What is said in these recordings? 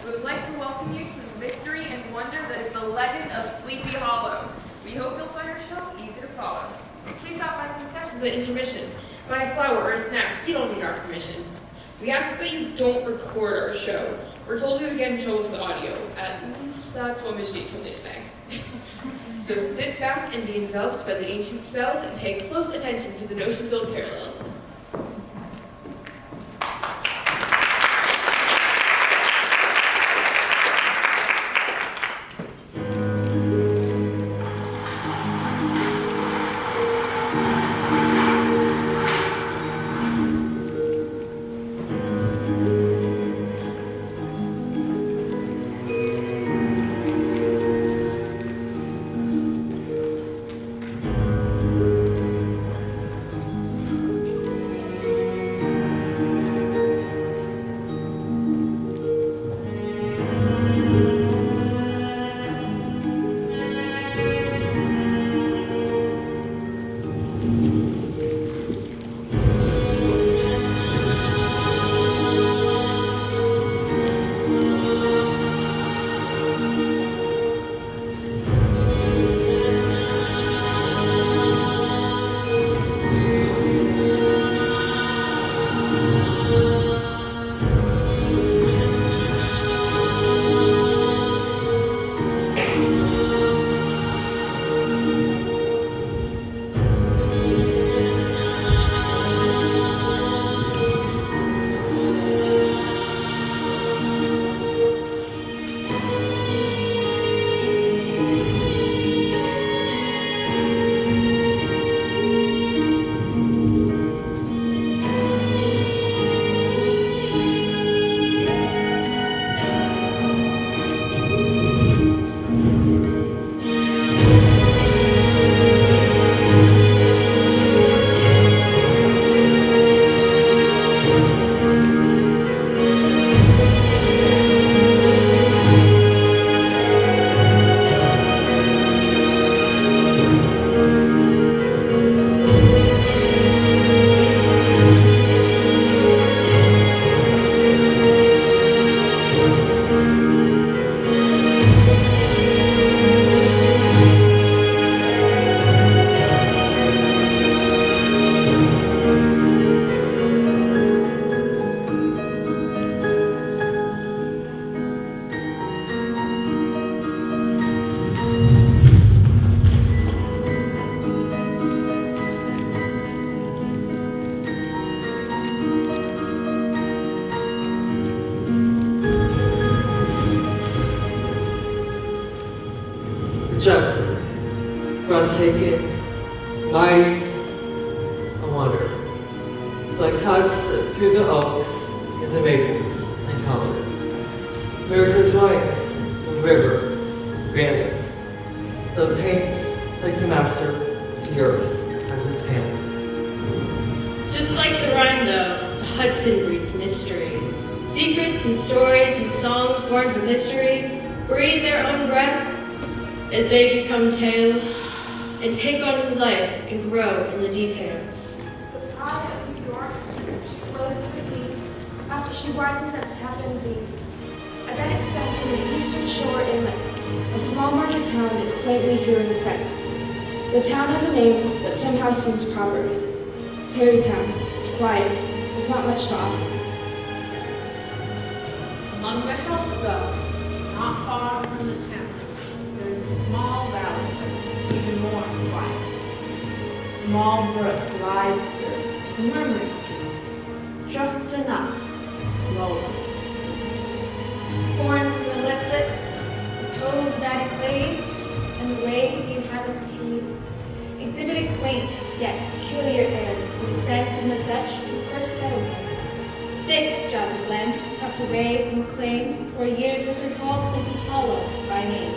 We would like to welcome you to the mystery and wonder that is the legend of Sleepy Hollow. We hope you'll find our show easy to follow. Please stop by the concessions at intermission. Buy a flower or a snack. You don't need our permission. We ask that you don't record our show. We're told we would get in trouble for the audio. At least that's what Miss Jade told me to say. So sit back and be enveloped by the ancient spells and pay close attention to the notion-filled parallels. Majestic, breathtaking, mighty, and wonderful. Like cuts through the oaks and the maples and color. Miracles white, the river, grandness. The paints like the master, the earth as its canvas. Just like the rhyme, though, the Hudson breeds mystery. Secrets and stories and songs born from history breathe their own breath as they become tales and take on new life and grow in the details. The pride of New York, she flows to the sea after she widens at the Tappan Zee. At that expanse in the eastern shore inlet, a small market town is quaintly herein set. The town has a name that somehow seems proper. Tarrytown. It's quiet, with not much to offer. Among the hills, though, not far from this town, there is a small valley that's even more quiet. A small brook glides through, murmuring, just enough to lull them to sleep. Born from the listless, the pose of that enclave, and the way the inhabitants behave, exhibited quaint yet peculiar air, descent from the Dutch who first settled there. This drowsy glen, tucked away from acclaim, for years has been called Sleepy Hollow by name.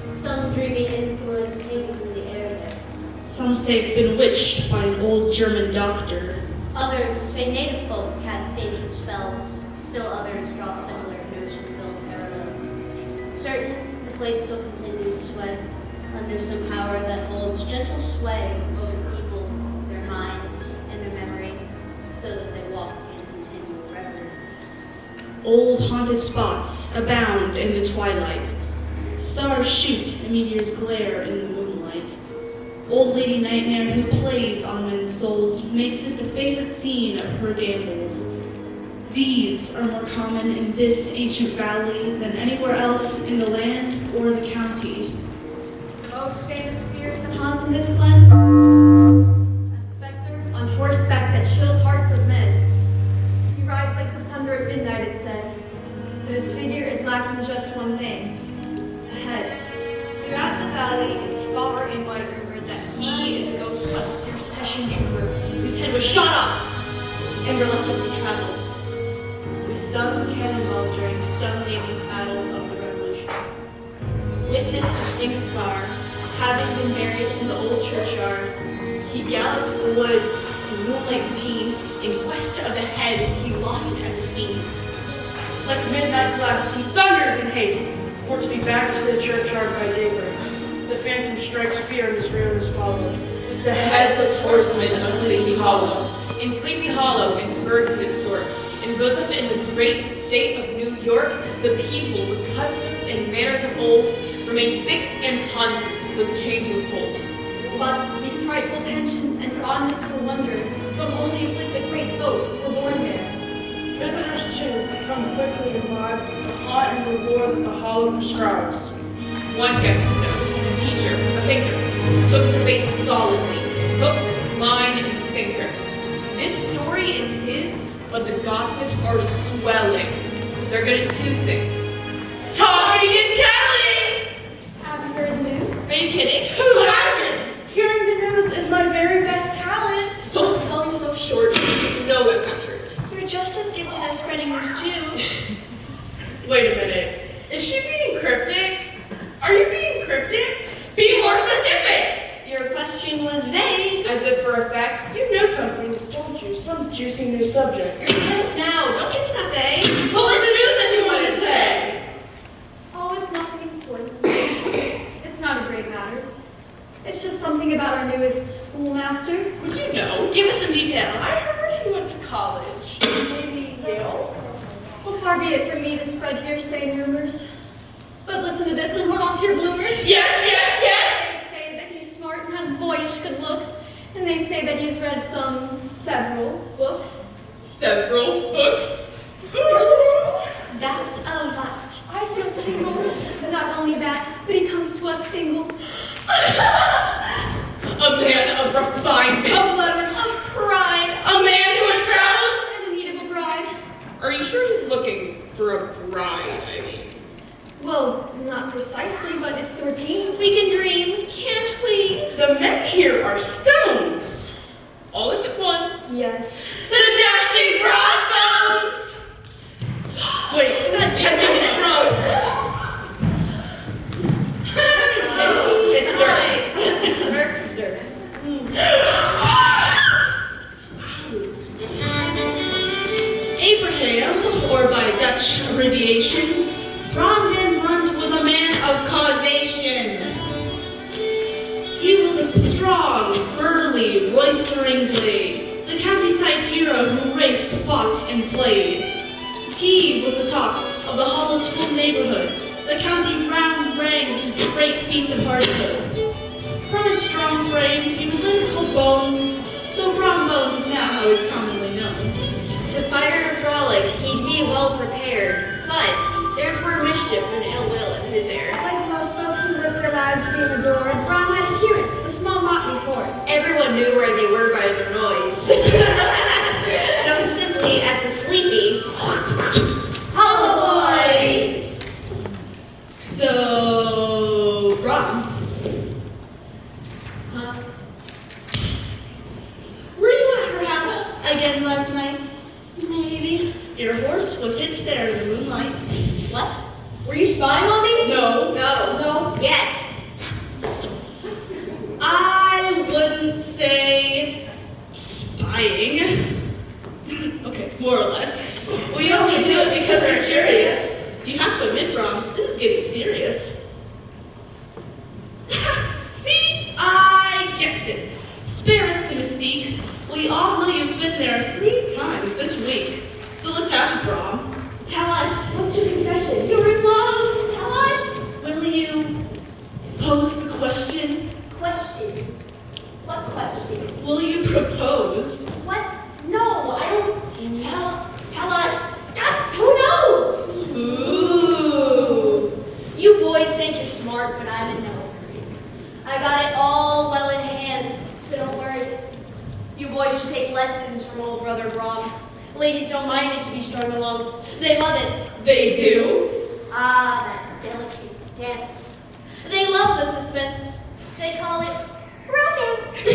Some dreamy influence hangs in the air there. Some say it's been witched by an old German doctor. Others say native folk cast ancient spells. Still others draw similar notion-filled parallels. Certain, the place still continues to sweat under some power that holds gentle sway over people, their minds, and their memory. Old haunted spots abound in the twilight. Stars shoot and meteors glare in the moonlight. Old Lady Nightmare, who plays on men's souls, makes it the favorite scene of her gambles. These are more common in this ancient valley than anywhere else in the land or the county. The most famous spirit that haunts in this glen? A specter on horseback that chills hearts of men. He rides like the thunder at midnight, it said. But his figure is lacking just one thing. A head. Throughout the valley, it's far and wide rumored that he is a ghost of a fierce Hessian trooper whose head was shot off and reluctantly traveled. With some cannonball during some nameless battle of the Revolution. With this distinct scar, having been buried in the old churchyard, he gallops the woods in moonlight routine in quest of the head he lost at the scene. Like a midnight blast, he thunders in haste, for to be back to the churchyard by daybreak. The phantom strikes fear and his ruin is followed. The headless horseman of Sleepy Hollow. In Sleepy Hollow, in Birdsmith sort, embosomed in the great state of New York, the people, the customs and manners of old, remain fixed and constant with changeless hold. But these frightful pensions and fondness for wonder don't only afflict the great folk who were born there. Visitors, too, become quickly imbibed with the haunt and the lore that the Hollow prescribes. One guest though, a teacher, a thinker, took the bait solidly, hook, line, and sinker. This story is his, but the gossips are swelling. They're good at two things. Talking and telling! Have you heard the news? Are you kidding? Who hasn't? Hearing the news is my very best talent. Don't sell yourself short. You know that's not true. You're just as gifted at spreading news too. Wait a minute. Is she being cryptic? Are you being cryptic? Be more specific! Your question was vague. As if for a fact. You know something, don't you? Some juicy new subject. You're tense now. Don't give us that vague. What was the news that you wanted to say? Oh, it's nothing important. It's not a great matter. It's just something about our newest schoolmaster. Would you know? Give us some detail. I heard he went to college. Maybe Yale? Well, far be it from me to spread hearsay and rumors. But listen to this and hold on to your bloomers. Yes, yes, yes! They say that he's smart and has boyish good looks, and they say that he's read several books. Several books. That's a lot. I feel tingles, but not only that, but he comes to us single. A man of refinement. Of letters. Of pride, A man who has traveled. and in need of a bride. Are you sure he's looking for a bride, I mean? Well, not precisely, but it's the routine. We can dream, can't we? The men here are stones. All except one. Yes. The dashing broad bones! Wait, It's gross. It's dirt. Abraham, or by Dutch abbreviation, Bron Van Brunt was a man of causation. He was a strong, burly, roistering blade, the countryside hero who raced, fought, and played. He was the talk of the Hollow School neighborhood. The county round rang with his great feats of hardihood. From his strong frame, he was later called Bones, so Bron Bones is now how he's commonly known. To fight or to frolic, he'd be well prepared, but there's more mischief than ill will in his air. Like most folks who live their lives being adored, Bron had adherents, a small motley horde. Everyone knew where they were by their noise. Known simply as the Sleepy Hollow Boys! So, Bron, Huh? were you at her house again last night? Maybe. Your horse was hitched there in the moonlight. What? Were you spying on me? No. No. Yes. I wouldn't say spying. Okay, more or less. We only do it because we're curious. You have to admit, Bron, this is getting serious. See? I guessed it. Spare us the mystique. We all know you've been there 3 times this week. So let's have it, Bron. Tell boys should take lessons from old brother Brom. Ladies don't mind it to be strung along. They love it. They do? Ah, that delicate dance. They love the suspense. They call it romance.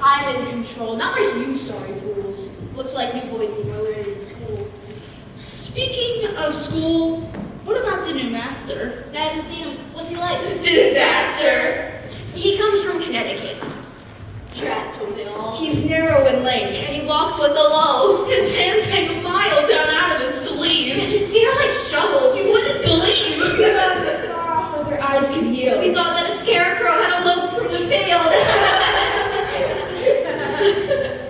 I'm in control, not like you sorry fools. Looks like you boys need more learning in school. Speaking of school, what about the new master? I haven't seen him. What's he like? Disaster! He comes from Connecticut. Drat told me all. He's narrow and lank. And he walks with a lull. His hands hang a mile down out of his sleeves. His feet are like shovels. You wouldn't believe. As far off as her eyes could yield. We thought that a scarecrow had eloped from the field.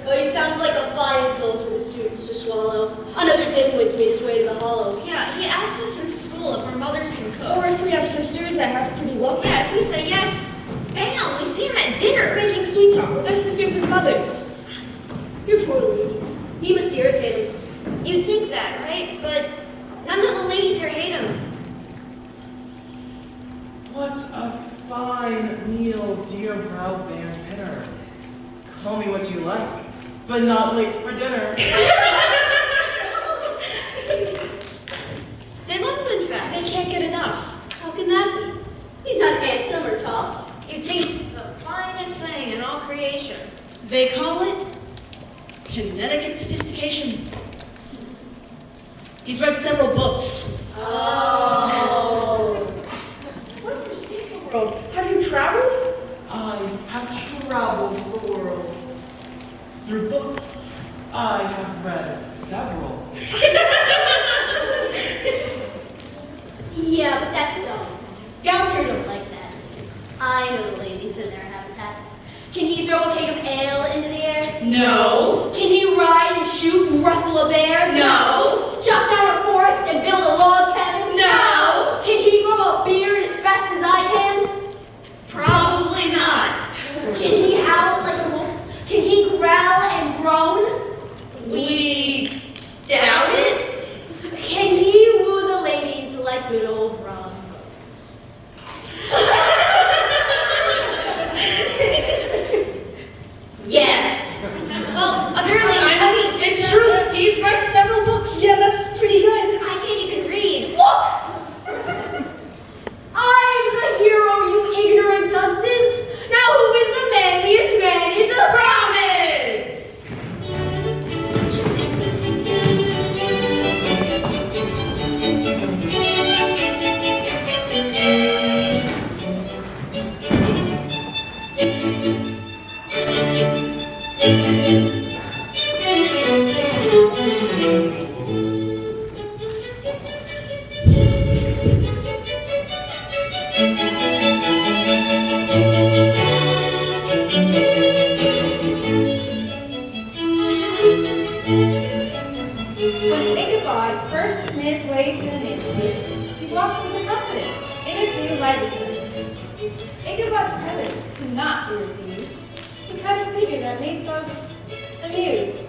Oh, he sounds like a fine pill for the students to swallow. Another dimwit's made his way to the Hollow. Yeah, he asked us in school if our mothers can cook. Or if we have sisters that have pretty looks. Yeah, we say yes. Bam, we see him at dinner. Making sweet talk with our sisters and mothers. Your poor ladies. He must irritate him. You'd think that, right? But none of the ladies here hate him. What a fine meal, dear Frau Van Pitter. Call me what you like, but not late for dinner. They love him, in fact. They can't get enough. How can that be? He's not handsome or tall. You'd think it's the finest thing in all creation. They call it Connecticut sophistication. He's read several books. Oh. What understand the world? Have you traveled? I have traveled the world. Through books, I have read several. Yeah, but that's dumb. Gals here don't like that. I know the ladies in their habitat. Can he throw a keg of ale into the air? No. Can he ride and shoot and rustle a bear? No. Chop down a forest and build a log cabin? No. Can he grow a beard as fast as I can? Probably not. Can he howl like a wolf? Can he growl and groan? We doubt it. Can he woo the ladies like good old Ron Rose? Yes. Well, apparently, I mean, It's true. He's read several books. Yeah, that's pretty good. I can't even read. Look! I'm the hero, you ignorant dunces! Now who is the manliest man in the province? When Ichabod first made his way through the neighborhood, he walked with confidence in his new livelihood. Ichabod's presence could not be refused. He cut a figure that made folks amused.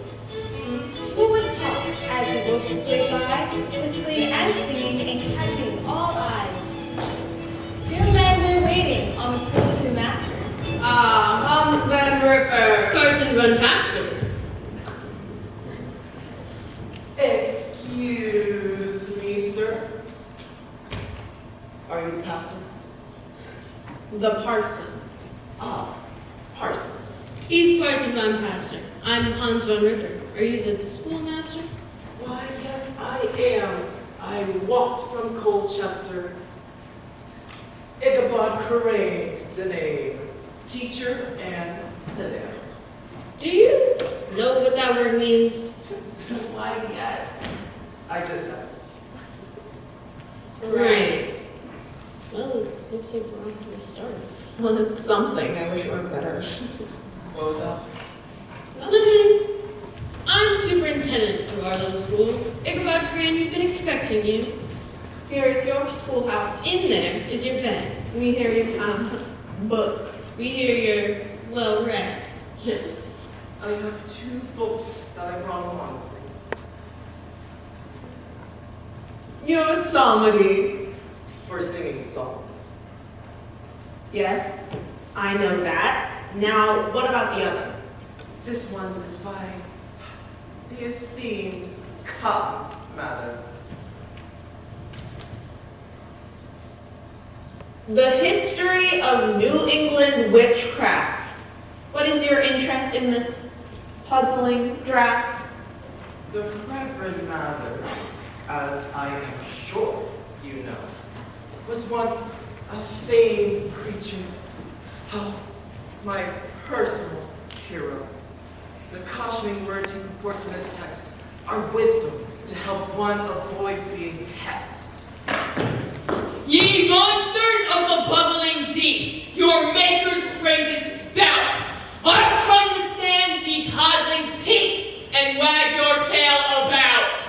Who would talk as he worked his way by, whistling and singing and catching all eyes? Two men were waiting on the school's new master. Hans Van Ripper. Carson Van Pastor. Excuse me, sir. Are you the pastor? The parson. Ah, parson. He's Parson Van Pastor. I'm Hans Van Ripper. Are you the schoolmaster? Why, yes, I am. I walked from Colchester. Ichabod Crane's the name. Teacher and pedant. Do you know what that word means? Why, yes. I just have. Right. Well, looks like we're off to the start. Well, it's something. I wish it were better. What was that? Nothing. I'm superintendent of our little school. Ichabod Crane, we've been expecting you. Here is your schoolhouse. In there is your bed. We hear you have books. We hear you're well read. Yes. I have 2 books that I brought along with me. You're a psalmody. For singing songs. Yes, I know that. Now, what about the other? This one is by the esteemed Cotton Mather. The history of New England witchcraft. What is your interest in this puzzling draft? The Reverend Mather, as I am sure you know, was once a famed preacher. Oh, my personal hero. The cautioning words he purports in this text are wisdom to help one avoid being hexed. Ye monsters of the bubbling deep, your maker's praises spout. Up from the sands, ye codlings, peep, and wag your tail about.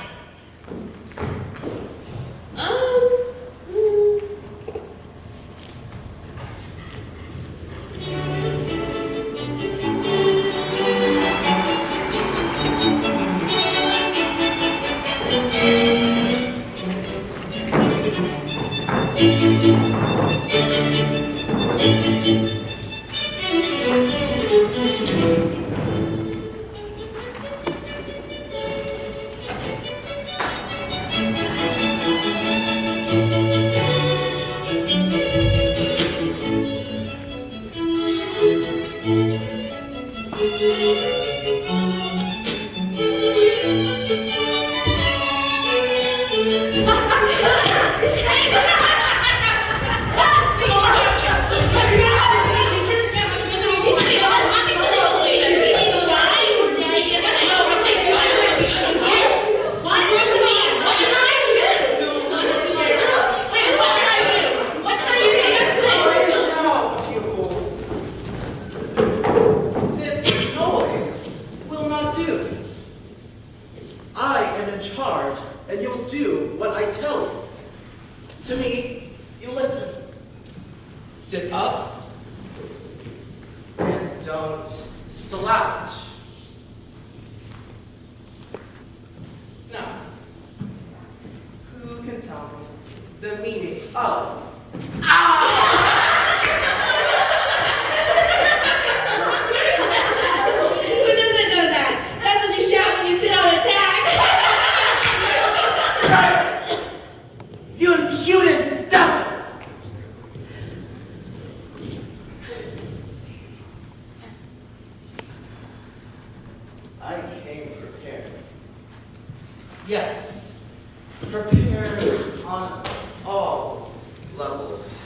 Yes, prepared on all levels.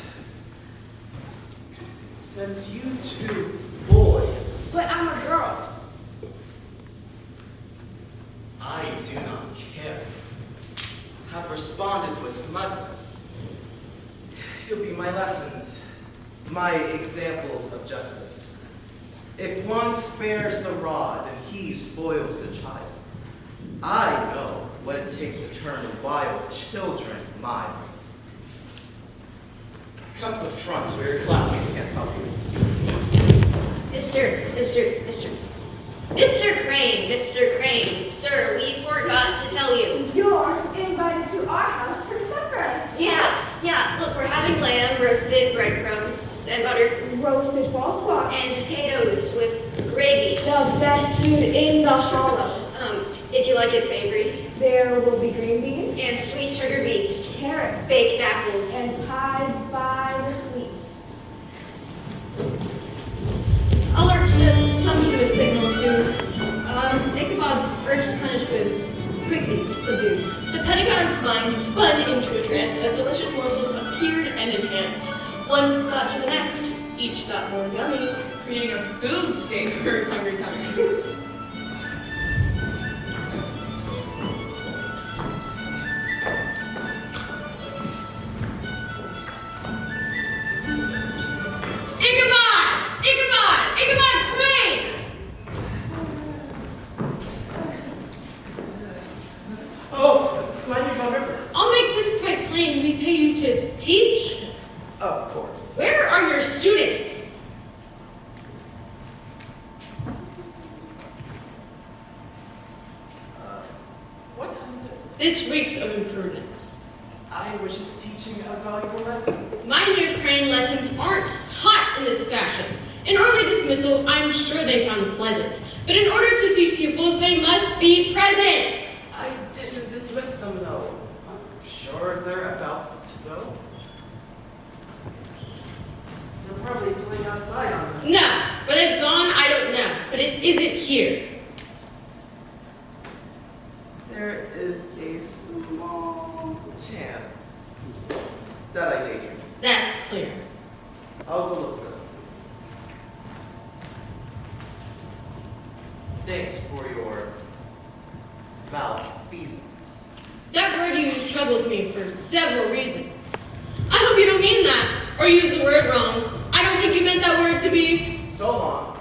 Since you two boys... But I'm a girl. I do not care. Have responded with smugness. You'll be my lessons, my examples of justice. If one spares the rod and he spoils the child, I know what it takes to turn wild children mild. Come to the front where your classmates can't help you. Mr. Crane, sir, we forgot to tell you. You're invited to our house for supper. Yeah, look, we're having lamb roasted in breadcrumbs and butter Roasted ball squash. and potatoes with gravy. The best food in the hollow. If you like it savory. There will be green beans, And sweet sugar beets, carrots, baked apples. and pies by the week. Alert to this sumptuous signal of food. Ichabod's urge to punish was quickly subdued. The pedagogue's mind spun into a trance as delicious morsels appeared and enhanced. One got to the next, each got more yummy. Creating a foodscape for his hungry tummy. Ichabod Crane! Oh, my dear daughter. I'll make this quite plain. We pay you to teach. Of course. Where are your students? What time is it? This reeks of imprudence. I was just teaching a valuable lesson. Minor Crane lessons aren't taught in this fashion. An early dismissal, I'm sure they found pleasant. But in order to teach pupils, they must be present. I didn't dismiss them, though. I'm sure they're about to go. They're probably playing outside on them. No, where they've gone, I don't know. But it isn't here. There is a small chance that I daydream. That's clear. I'll go look for them. Thanks for your malfeasance. That word you use troubles me for several reasons. I hope you don't mean that, or use the word wrong. I don't think you meant that word to be... So long.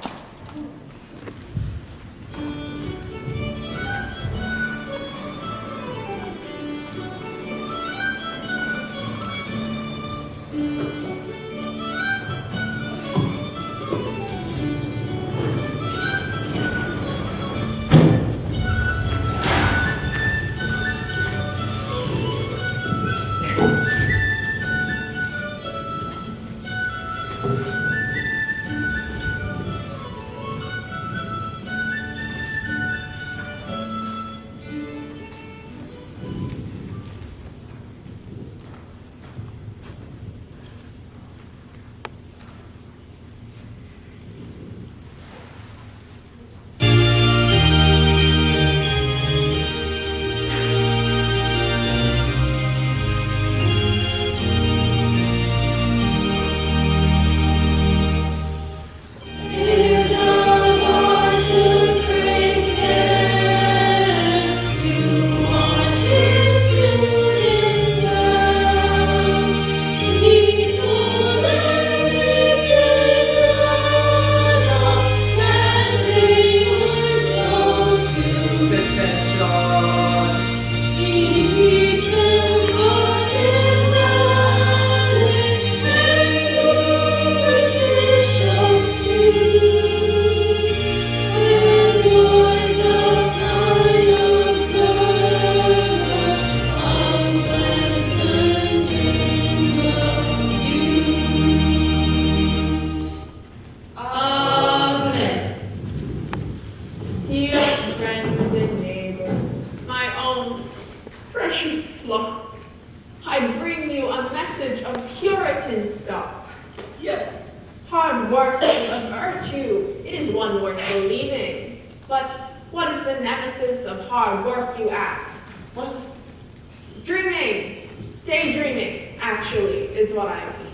Hard work is a virtue. It is one worth believing. But what is the nemesis of hard work, you ask? What? Dreaming. Daydreaming, actually, is what I mean.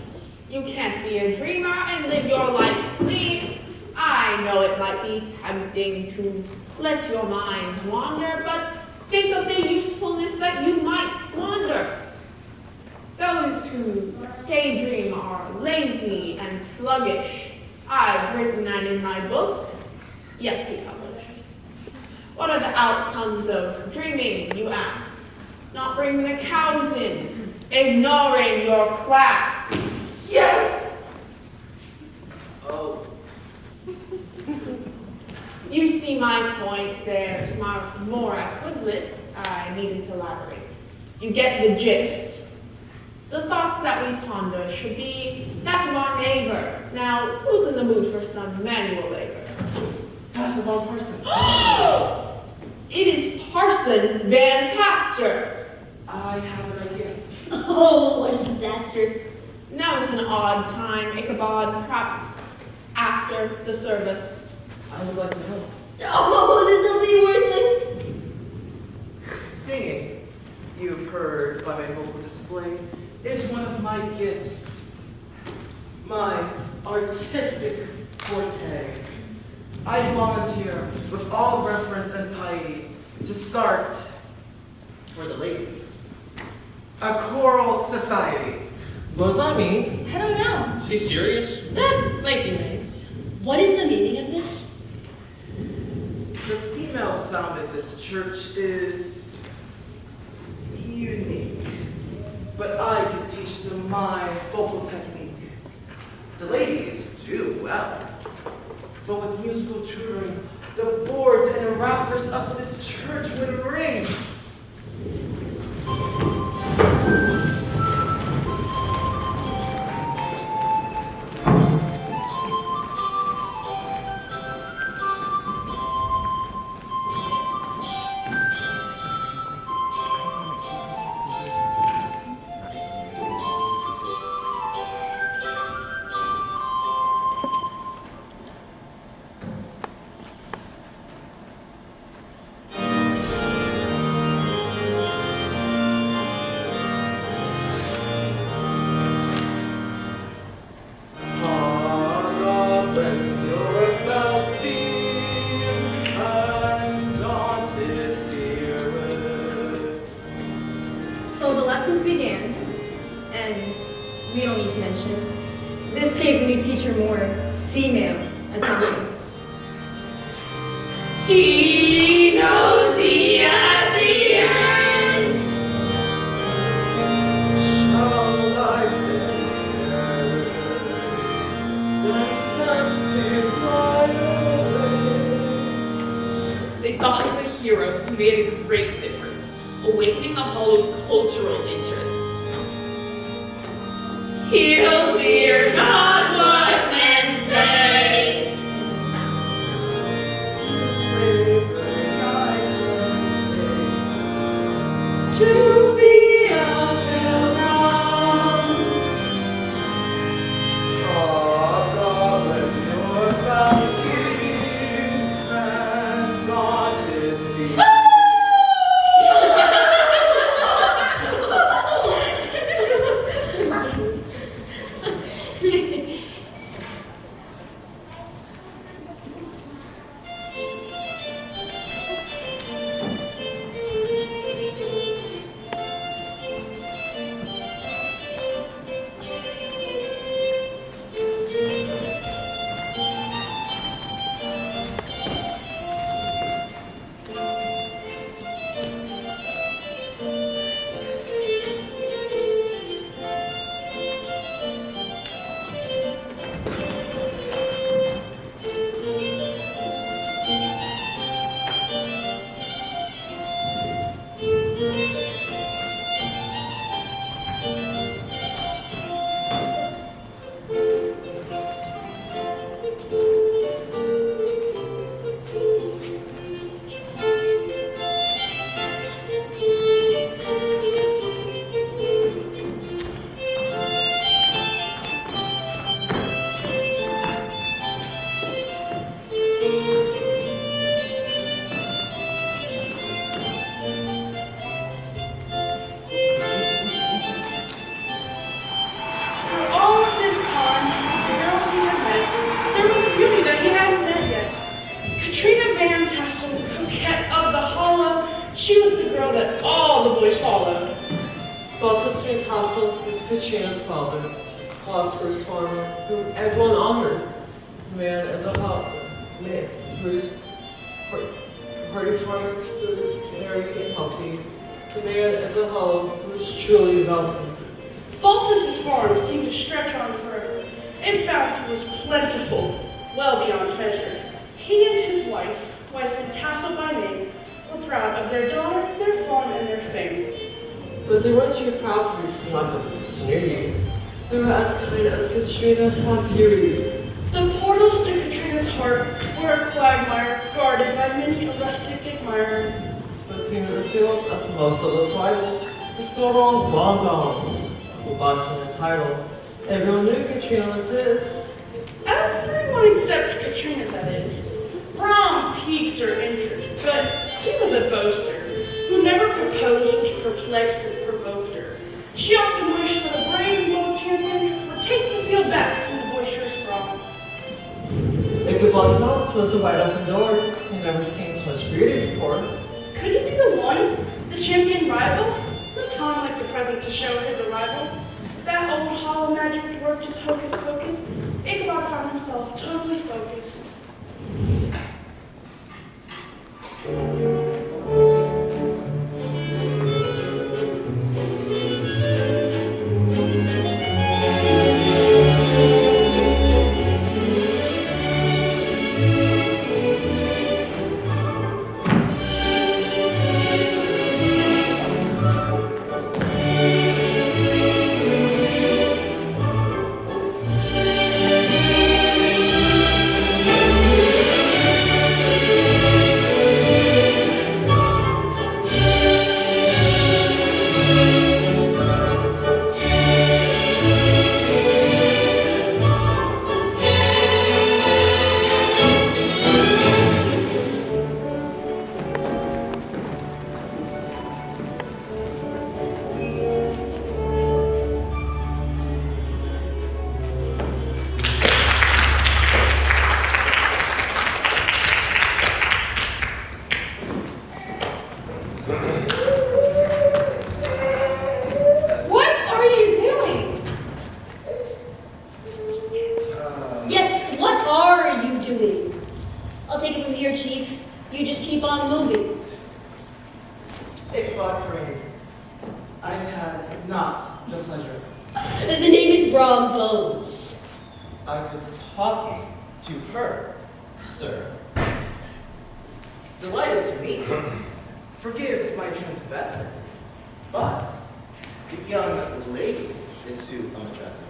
You can't be a dreamer and live your life clean. I know it might be tempting to let your minds wander, but think of the usefulness that you might squander. Those who daydream are lazy and sluggish. I've written that in my book, yet to be published. What are the outcomes of dreaming, you ask? Not bringing the cows in, ignoring your class. Yes! Oh. You see my point. There's more I could list. I needed to elaborate. You get the gist. The thoughts that we ponder should be that of our neighbor. Now, who's in the mood for some manual labor? Possible person. It is Parson Van Pastor. I have an idea. Oh, what a disaster. Now is an odd time, Ichabod, perhaps after the service. I would like to help. Oh, this will be worthless. Singing, you've heard by my vocal display, is one of my gifts. My artistic forte. I volunteer with all reverence and piety to start, for the ladies, a choral society. What does that mean? I don't know. Is he serious? That might be nice. What is the meaning of this? The female sound at this church is unique, but I can teach them my vocal technique. The ladies do well, but with musical tutoring, the boards and the rafters of this church would ring. we don't need to mention. This gave the new teacher more female attention. He knows he at the end. Shall life inherit, then fancies fly away. They thought him a hero who made a great difference, awakening the Hollow's cultural interests. He'll fear not what men say. Wavering night and day. To be a pilgrim. Govern your bounty and God his feet. All of this time, the girls he had met, there was a beauty that he hadn't met yet. Katrina Van Tassel, coquette of the Hollow, she was the girl that all the boys followed. Baltus Van Tassel was Katrina's father, prosperous farmer whom everyone honored. Man of the Hollow, man whose party farmer who was merry and healthy. The man of the Hollow was truly wealthy. Baltus's farm seemed to stretch on forever. Its bounty was plentiful, well beyond measure. He and his wife Van Tassel by name, were proud of their daughter, their farm, and their fame. But they weren't too proud to be smuggled and snooty. They were as kind as Katrina had beauty. The portals to Katrina's heart were a quagmire guarded by many a rustic admirer. But in the fields of most of those rivals was going on bonbons, who busting the title. Everyone knew Katrina was his. Everyone except Katrina, that is. Brom piqued her interest, but he was a boaster who never proposed which perplexed and provoked her. She often wished that a brave little champion would take the field back from the boisterous Brom. Ichabod's mouth was a wide open door. He'd never seen so much beauty before. Could he be the one, the champion rival? No time like the present to show his arrival. That old hollow magic worked its hocus pocus. Ichabod found himself totally focused. You just keep on moving. Ichabod Crane, I've had not the pleasure. The name is Brom Bones. I was talking to her, sir. Delighted to meet you. Forgive my transvestite, but the young lady is who I'm addressing.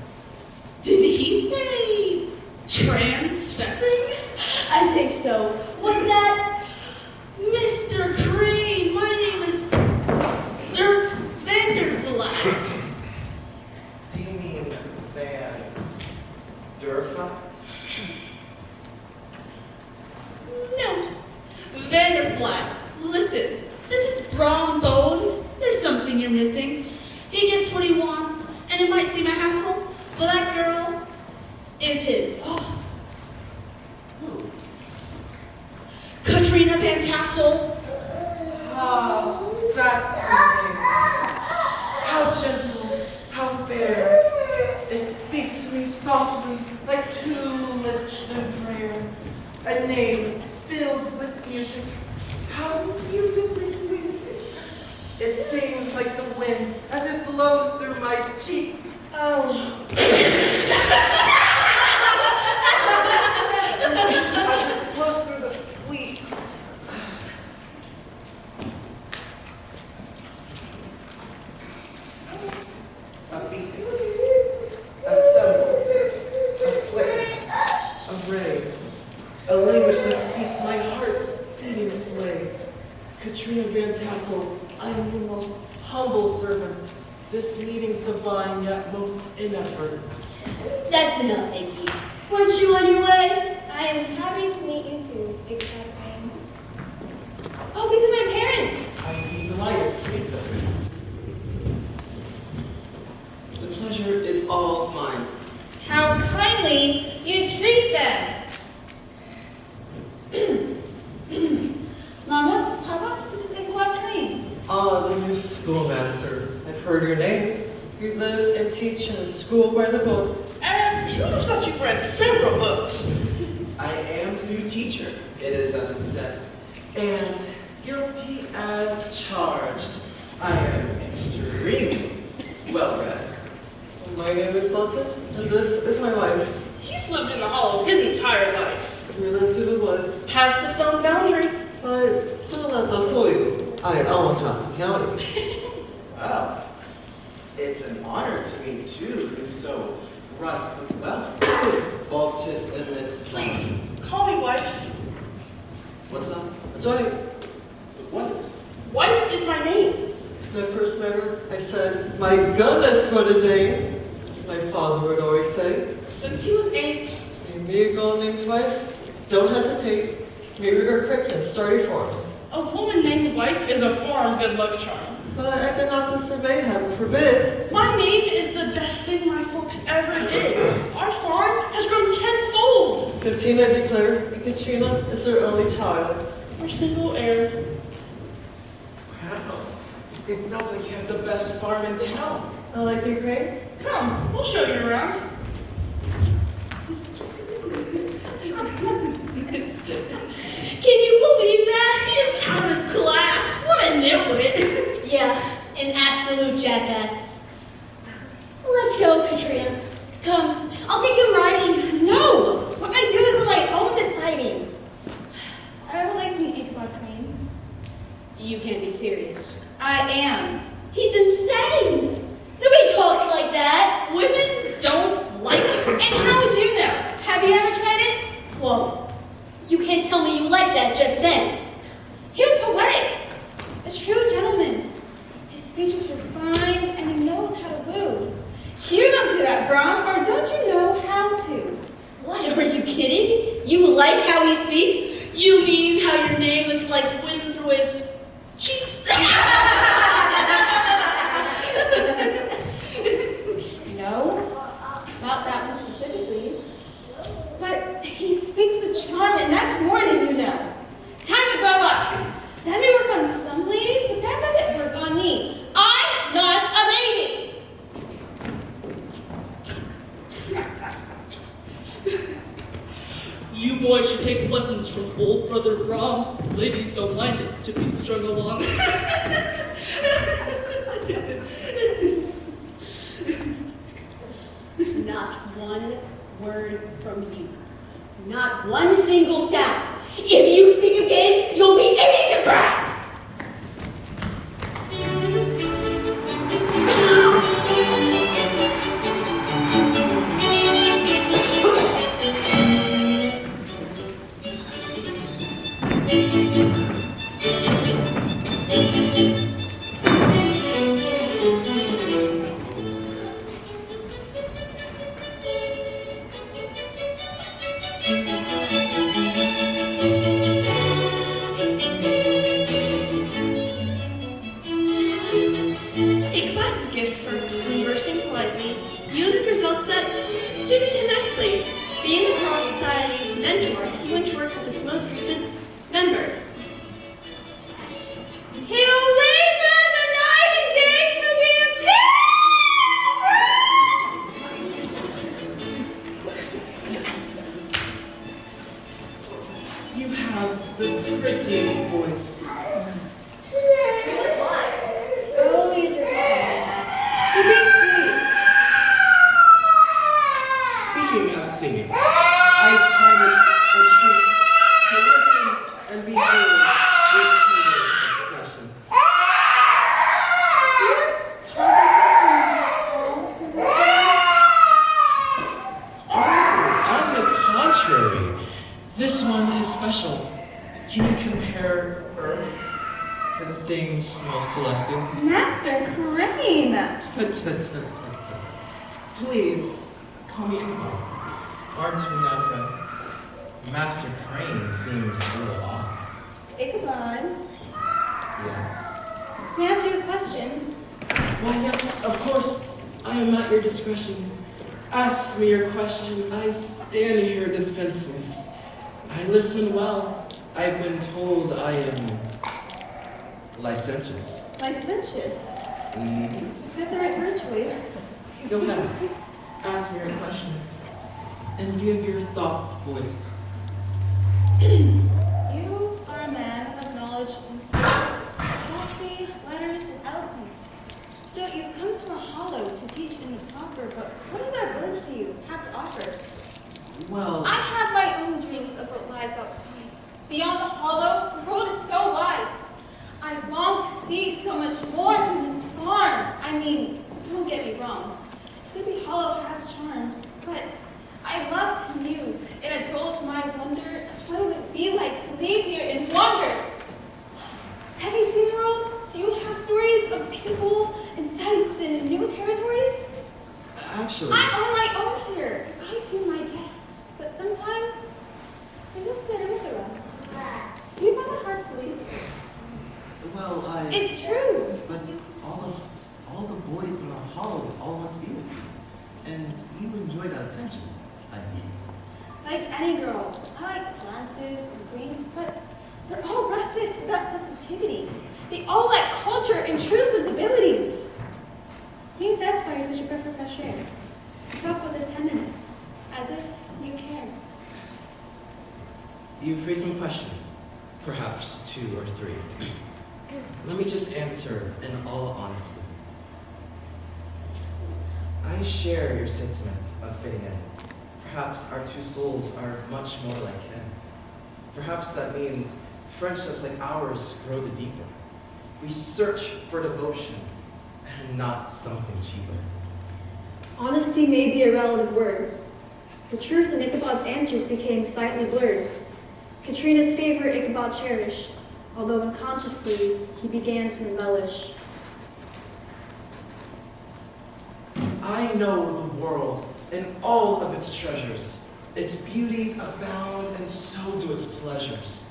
Did he say transfessing? I think so. What's that? Mr. Crane, my name is Dirk Vanderblatt. Do you mean Van Derflat? No, Vanderblatt. Listen, this is Brom Bones. There's something you're missing. He gets what he wants, and it might seem a hassle, but that girl is his. Who? Katrina Van Tassel. Ah, that's her name. How gentle, how fair. It speaks to me softly, like two lips in prayer. A name filled with music. How beautifully sweet. It sings like the wind as it blows through my cheeks. Oh, As it blows through the wheat. A beacon, a symbol, a flicker, a ray, a language that speaks my heart's beating sway. Katrina Van Tassel, I am your most humble servant. This meeting's divine, yet most inadvertent. That's enough, Iggy. Weren't you on your way? I am happy to meet you too, Ichabod Crane. Oh, these are my parents. I'd be delighted to meet them. The pleasure is all mine. How kindly you treat them. Mama, Papa, this is Ichabod Crane. Ah, the new schoolmaster. I've heard your name. You live and teach in a school by the book. And you must thought you've read several books. I am the new teacher, it is as it said, and guilty as charged. I am extremely well read. My name is Lotus, and this is my wife. He's lived in the Hollow his entire life. We live through the woods. Past the stone boundary. But don't let that fool you. I own half the county. Well, it's an honor to meet two who's so rife with wealth. Baltus and Miss Please, call me wife. What's that? That's right. What is? Wife is my name. When I first met her, I said, my goodness, what a dame. As my father would always say. Since he was 8, Name me a girl named wife. Don't hesitate. Maybe her quick and starry form. a woman named wife is a foreign good luck charm. But I did not disobey, heaven forbid. My name is the best thing my folks ever did. Our farm has grown tenfold. 15, I declare, and Katrina is her only child. Our single heir. Wow. It sounds like you have the best farm in town. I like you, Crane. Come, we'll show you around. Can you believe that? He is out of his class. What a nitwit. Yeah, an absolute jackass. Let's go, Katrina. Come, I'll take you riding. No! What I do is of my own deciding. I would like to meet Ichabod Crane. You can't be serious. I am. He's insane. Nobody talks like that. Women don't like it. And how would you know? Have you ever tried it? Whoa. You can't tell me you like that just then. He was poetic. A true gentleman. His speech was refined and he knows how to woo. You don't do that, Brom, or don't you know how to? What, are you kidding? You like how he speaks? You mean how your name is like wind through his cheeks? ladies don't mind it to be strung along. Not one word from you. Not one single sound. If you speak again, you'll be in the ground. Ichabod's gift for conversing politely yielded results that suited him nicely. Being the Choral Society's mentor, he went to work with its most recent member. He'll labor the night and day to be a You have the prettiest voice. Oh, you just You're being sweet. Speaking of singing, I find it a treat to listen and be heard with tender expression. On the contrary, this one is special. Can you compare Earth to the things most celestial? Master Crane! Please, call me Ichabod. Aren't we now friends? Master Crane seems a little off. Ichabod, Yes. can I ask you a question? Why, yes, of course. I am at your discretion. Ask me your question. I stand here defenseless. I listen well. I've been told I am licentious. Licentious. Mm-hmm. Is that the right word choice? Go ahead. Ask me your question. And give your thoughts voice. You are a man of knowledge and skill, philosophy, letters, and eloquence. Still, you've come to a Hallow to teach and offer, but what does our village to you have to offer? Well, I have my own dreams of what lies outside. Beyond the Hallow, the world is so wide. I long to see so much more than this farm. I mean, don't get me wrong. Sleepy Hollow has charms, but I love to muse and indulge my wonder of what it would be like to live here and wander. Have you seen the world? Do you have stories of people and sights and new territories? actually, I'm on my own here. I do my best, but sometimes there's a fit in with the rest. Do you find it hard to believe? well, It's true. but all the boys in the Hollow all want to be with you. And you enjoy that attention, I mean. Like any girl, I like glances and rings, but they're all reckless without sensitivity. They all lack culture and true sensibilities. Maybe that's why you're such a breath of fresh air. You talk with a tenderness, as if you care. You phrase some questions, perhaps 2 or 3. Let me just answer in all honesty. I share your sentiments of fitting in. Perhaps our 2 souls are much more like kin. Perhaps that means friendships like ours grow the deeper. We search for devotion and not something cheaper. Honesty may be a relative word. The truth in Ichabod's answers became slightly blurred. Katrina's favor Ichabod cherished, although unconsciously he began to embellish. I know the world and all of its treasures. Its beauties abound, and so do its pleasures.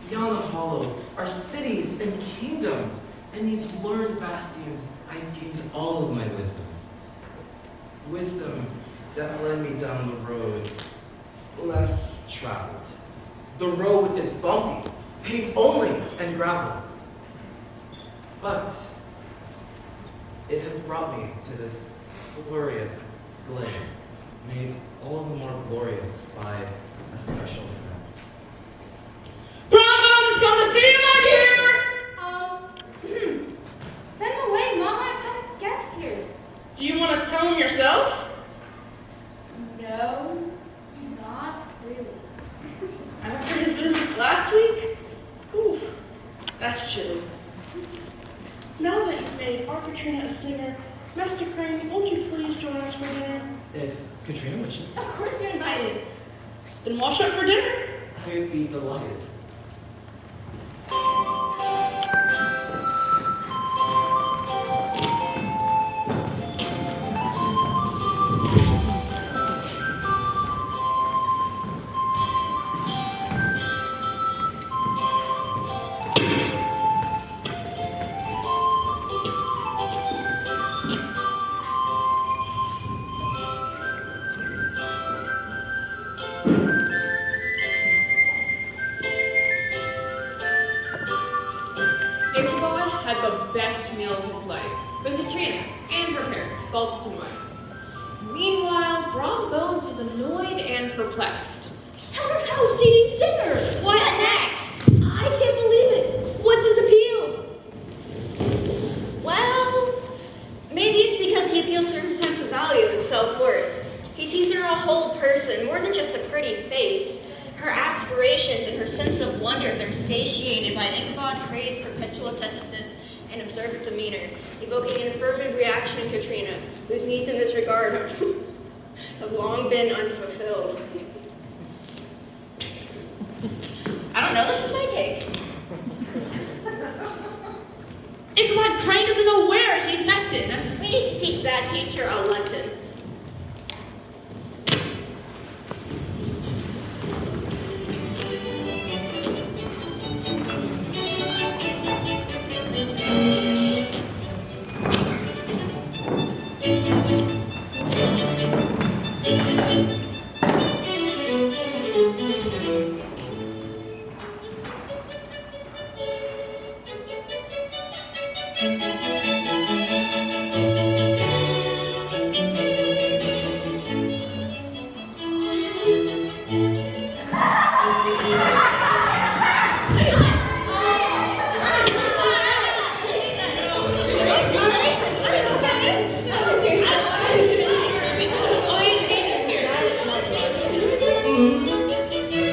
Beyond the Hollow are cities and kingdoms, and these learned bastions I gained all of my wisdom. Wisdom that's led me down the road less traveled. The road is bumpy, paved only, and gravel. But it has brought me to this glorious glen, made all the more glorious by a special friend. Bravo That's chilly. Now that you've made our Katrina a singer, Master Crane, won't you please join us for dinner? If Katrina wishes, Of course you're invited. Then wash up for dinner. I'd be delighted. Ichabod had the best meal of his life with Katrina and her parents, Baltus and wife. Meanwhile, Brom Bones was annoyed and perplexed. He's at our house eating dinner. What next? I can't believe it. What's his appeal? Well, maybe it's because he appeals to her sense of value and self-worth. He sees in her a whole person, more than just a pretty face. Her aspirations and her sense of wonder, they're satiated by Ichabod Crane's perpetual attentiveness and observant demeanor, evoking an affirmative reaction in Katrina, whose needs in this regard have long been unfulfilled. I don't know, that's just my take. Ichabod Crane doesn't know where he's messing. We need to teach that teacher a lesson.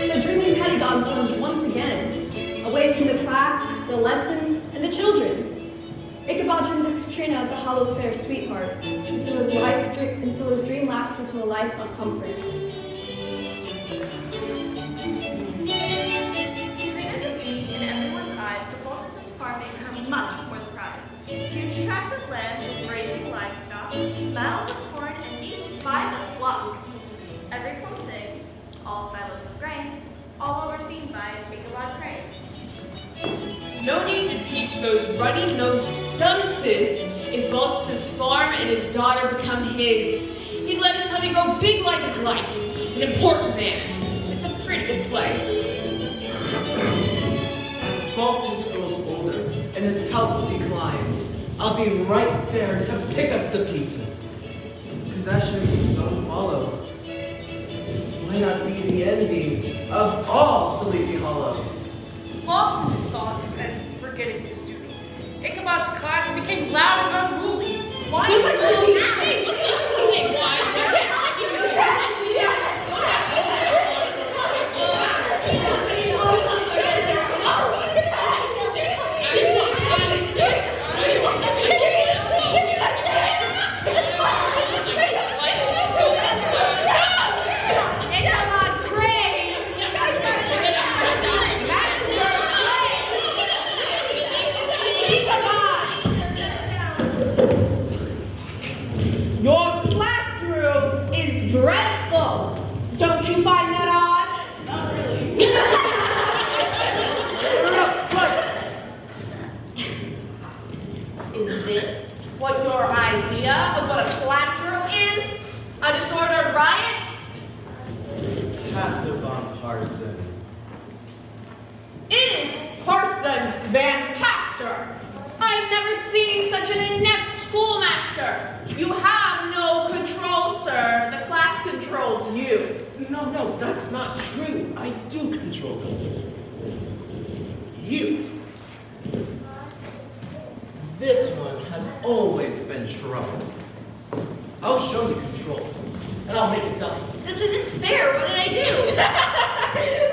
The dreaming pedagogue plunged once again, away from the class, the lessons, and the children. Ichabod dreamed of Katrina at the Hallow's fair sweetheart, until his dream lapsed into a life of comfort. Katrina's a beauty in everyone's eyes, but Baltus's farm made her much more the prize. Huge tracts of land with grazing livestock, miles of corn, and these by the flock. Every plump thing, all silos of grain, all overseen by Ichabod Crane. No need to teach those ruddy-nosed dunces if Baltus's farm and his daughter become his. He'd let his tummy grow big like his life, an important man, with the prettiest wife. Baltus grows older and his health declines. I'll be right there to pick up the pieces. Possessions don't follow. Why not be the envy of all Sleepy Hollow? Lost in his thoughts and forgetting his duty, Ichabod's class became loud and unruly. Why was Your classroom is dreadful. Don't you find that odd? Not really. Is this what your idea of what a classroom is? A disordered riot? Pastor Von Parson. It is Parson Van Pastor. I've never seen such an inept schoolmaster. You have no control, sir. The class controls you. No, that's not true. I do control them. You. This one has always been trouble. I'll show you control, and I'll make it done. This isn't fair. What did I do?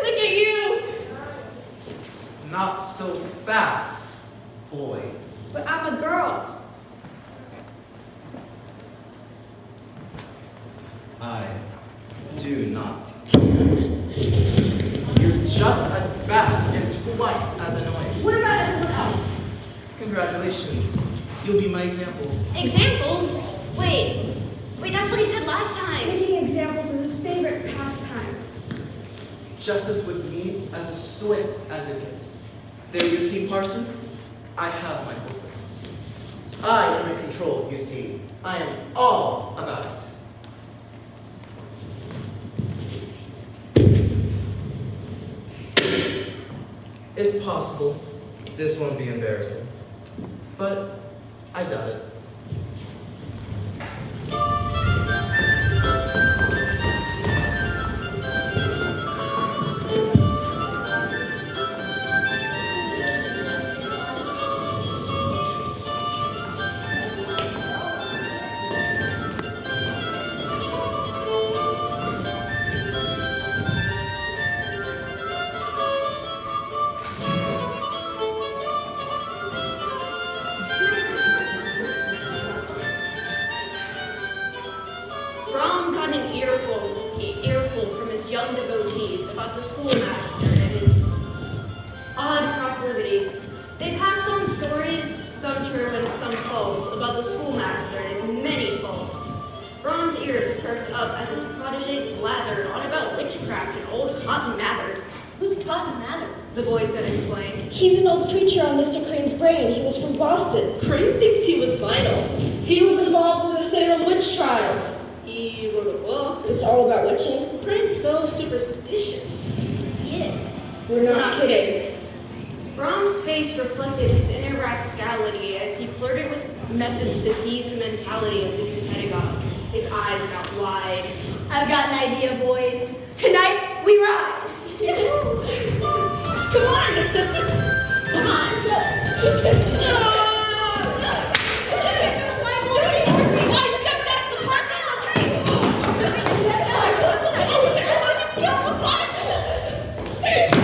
Look at you. Not so fast, boy. But I'm a girl. I do not care. You're just as bad and twice as annoying. What about everyone else? Congratulations. You'll be my examples. Examples? Wait, that's what he said last time. Making examples is his favorite pastime. Justice with me as swift as it gets. There you see, Parson. I have my culprits. I am in control, you see. I am all about it. It's possible this won't be embarrassing, but I doubt it. Brom got an earful from his young devotees about the schoolmaster and his odd proclivities. They passed on stories, some true and some false, about the schoolmaster and his many faults. Brom's ears perked up as his protégés blathered on about witchcraft and old Cotton Mather. Who's Cotton Mather? The boy said explained. He's an old preacher on Mr. Crane's brain. He was from Boston. Crane thinks he was vital. He was involved in the Salem witch trials. He wrote a book. It's all about witching. Crane's so superstitious. He is. We're not kidding. Brom's face reflected his inner rascality as he flirted with methods to tease the mentality of the new pedagogue. His eyes got wide. I've got an idea, boys. Tonight, we ride! Come on! Come on!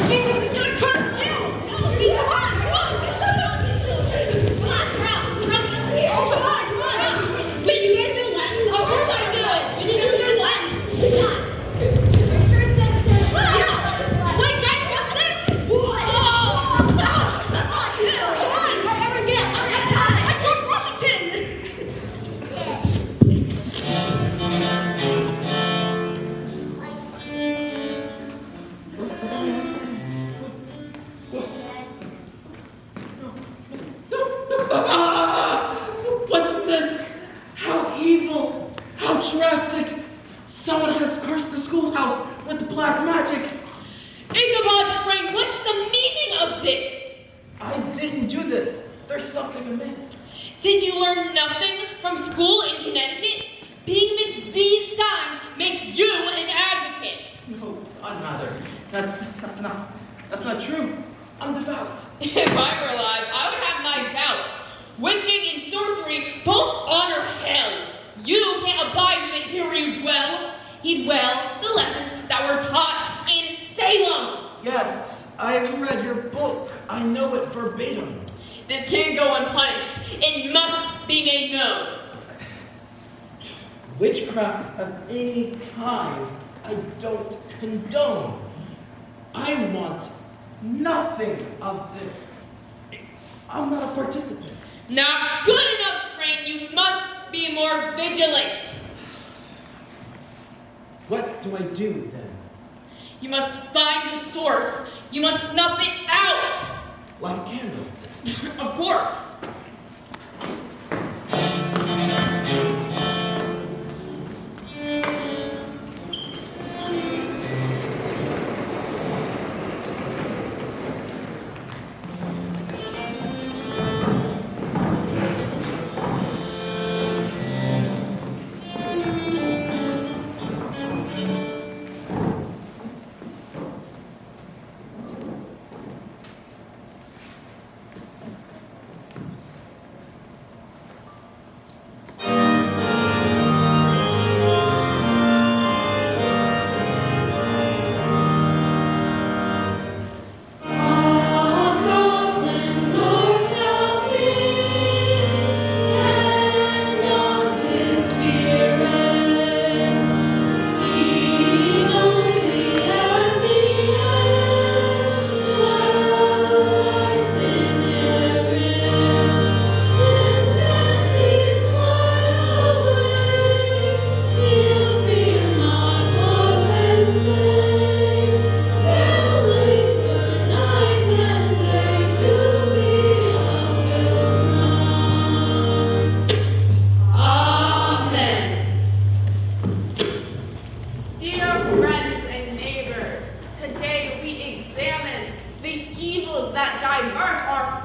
Jesus is gonna curse you! Come on! Wait, you guys know Latin? Of course I do! We need to learn Latin! Come on! Wait, guys, watch this! Come on! Everyone get up! I'm George Washington! What's this? How evil! How drastic! Someone has cursed the schoolhouse with black magic. Ichabod Crane, what's the meaning of this? I didn't do this. There's something amiss. Did you learn nothing from school in Connecticut? Being amidst these signs makes you an advocate. No, I'm rather. That's not true. I'm devout. If I were alive, I would have my doubts. Witching and sorcery both honor hell. You can't abide with it here where you dwell. Heed well the lessons that were taught in Salem. Yes, I've read your book. I know it verbatim. This can't go unpunished. It must be made known. Witchcraft of any kind, I don't condone. I want nothing of this. I'm not a participant. Not good enough, Crane. You must be more vigilant. What do I do then? You must find the source. You must snuff it out. Light a candle. Of course.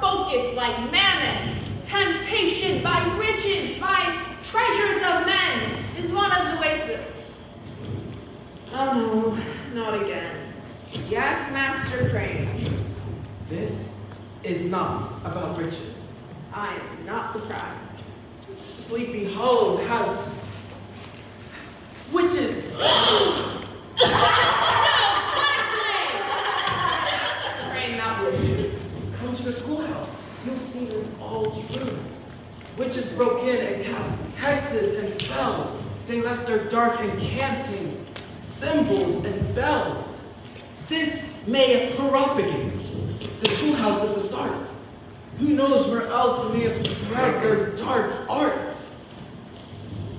focused like mammon. Temptation by riches, by treasures of men is one of the ways through. Oh no, not again. Yes, Master Crane. This is not about riches. I am not surprised. Sleepy Hollow has witches. Crane Mountain. Come to the schoolhouse. You'll see it's all true. Witches broke in and cast hexes and spells. They left their dark incantings, symbols, and bells. This may propagate. The schoolhouse is a start. Who knows where else they may have spread their dark arts?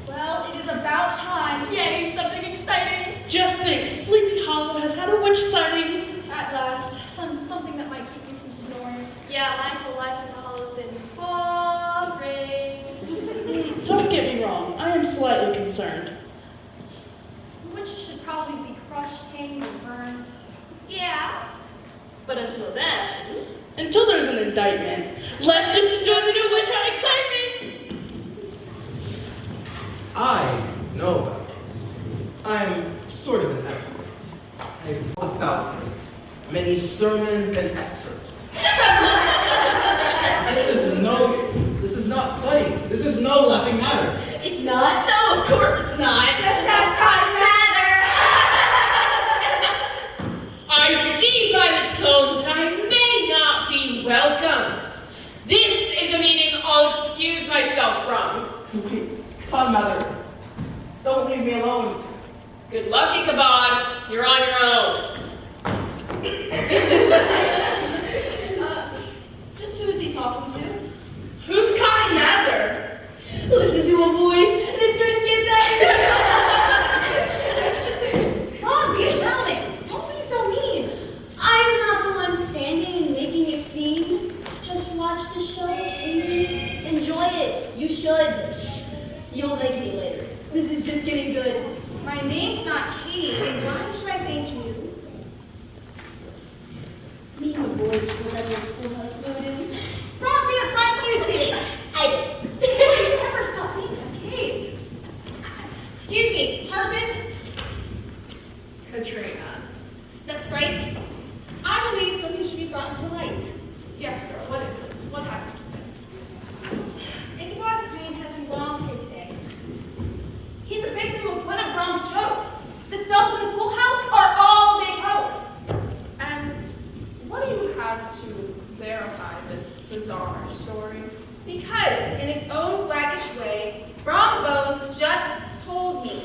Well, it is about time. Yay, something exciting. Just think, Sleepy Hollow has had a witch sighting. At last, something that might keep me from snoring. Yeah, my whole life in the Hollow has been boring. Don't get me wrong, I am slightly concerned. Witches should probably be crushed, hanged, and burned. Yeah, but until then... Until there's an indictment, let's just enjoy the new witch hunt excitement! I know about this. I'm sort of an expert. I've thought about this. Many sermons and excerpts. This is not funny. This is no laughing matter. It's not? No, of course it's not. Just ask Cotton Mather. I see by the tone that I may not be welcome. This is a meeting I'll excuse myself from. Come, Mother. Don't leave me alone. Good luck, Ichabod. You're on your own. Just who is he talking to? Who's Cotton Mather? Listen to him, boys. This couldn't get better. Ron, be a gentleman. Don't be so mean. I'm not the one standing and making a scene. Just watch the show and enjoy it. You should. You'll thank me later. This is just getting good. My name's not Katie, and why should I thank you? Me and the boys pulled out of the schoolhouse voted. Ron didn't let you did it. I did. You never stop being okay. Excuse me, person? Katrina. That's right. I believe something should be brought to light. Yes, girl, what is it? What happened to say? Ichabod Crane has been wronged here today. He's a victim of one of Brom's jokes. The spells in the schoolhouse are all a big hoax. And what do you have to verify this bizarre story? Because, in his own waggish way, Brom Bones just told me.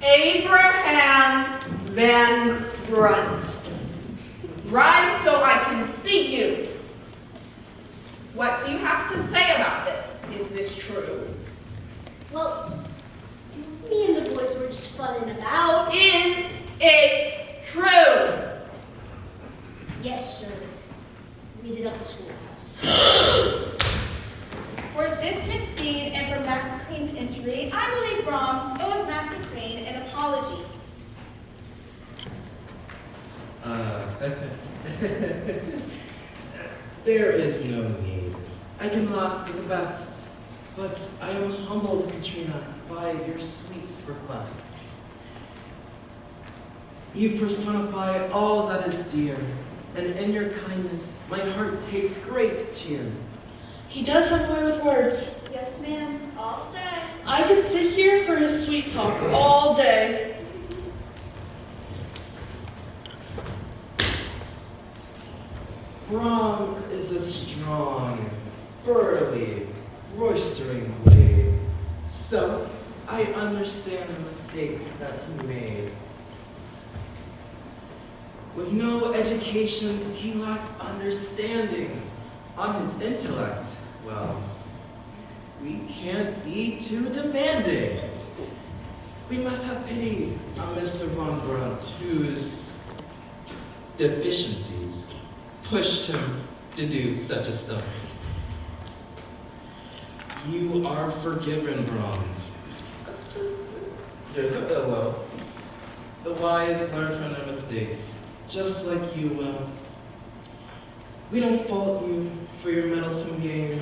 Abraham Van Brunt. Rise so I can see you. What do you have to say about this? Is this true? Well, me and the boys were just funning about. Is it true? Yes, sir. Meet it up the schoolhouse. For this misdeed and for Master Crane's injury, I believe Brom owes Master Crane an apology. There is no need. I can laugh for the best, but I am humbled, Katrina, by your sweet request. You personify all that is dear, and in your kindness, my heart takes great cheer. He does have a way with words. Yes, ma'am. All set. I could sit here for his sweet talk all day. Brom is a strong, burly, roistering blade. So, I understand the mistake that he made. With no education, he lacks understanding. On his intellect, well, we can't be too demanding. We must have pity on Mr. Von Brunt, whose deficiencies pushed him to do such a stunt. You are forgiven, Brom. There's a pillow. The wise learn from their mistakes, just like you will. We don't fault you for your meddlesome game.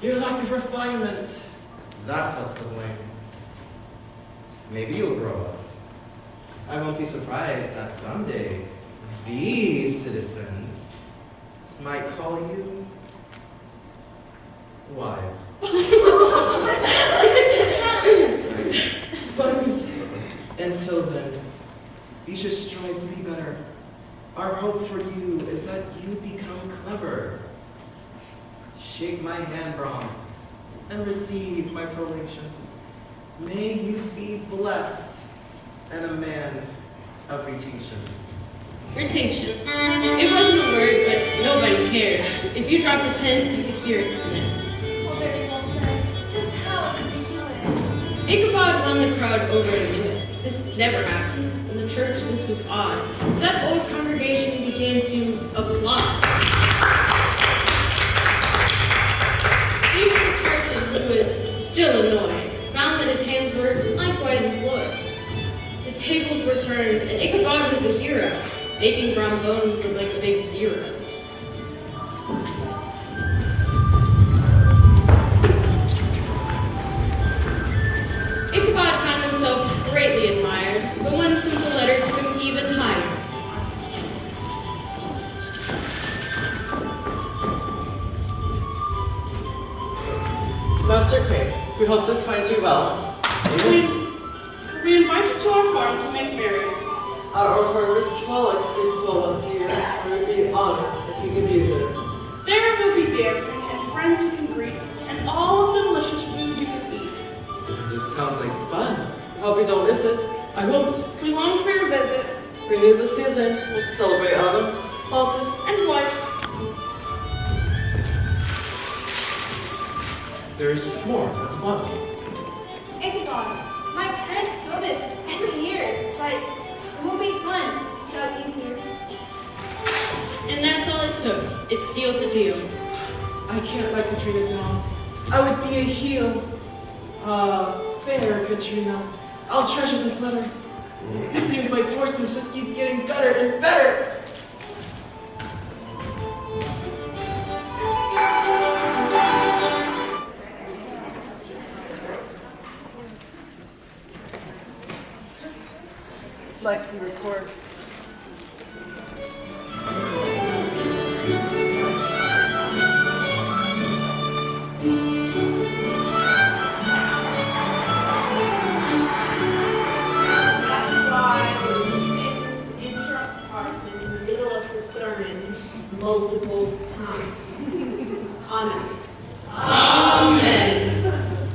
Your lack of refinement, that's what's to blame. Maybe you'll grow up. I won't be surprised that someday these citizens might call you wise. But until then, you should strive to be better. Our hope for you is that you become clever. Shake my hand, Bronze, and receive my prolation. May you be blessed and a man of retinction. Retinction. It wasn't a word, but nobody cared. If you dropped a pin, you could hear it come in. Well, very well said. Just how could you do it? Ichabod won the crowd over and knew it. This never happens. In the church, this was odd. That old congregation began to applaud. Even the person who was still annoyed found that his hands were likewise employed. The tables were turned, and Ichabod was the hero, making Brombones look like a big zero. Ichabod found himself greatly admired, but one simple letter took him even higher. Master Crane, we hope this finds you well. We invite you to our farm to make merry. Our harvest frolic is held once a year, and we would be honored if you could be there. There will be dancing and friends you can greet, and all of the delicious food you can eat. This sounds like fun. Hope you don't miss it. I won't. We long for your visit, Renew the season. We'll celebrate autumn, Baltus. and wife. There's more than one. Ichabod, my parents throw this every year, but it won't be fun without you here. And that's all it took. It sealed the deal. I can't let Katrina down. I would be a heel. Fair Katrina. I'll treasure this letter. It seems my fortunes just keep getting better and better. Lexi, record. That's why it was a sin to interrupt Parson in the middle of the sermon multiple times. Amen. Amen.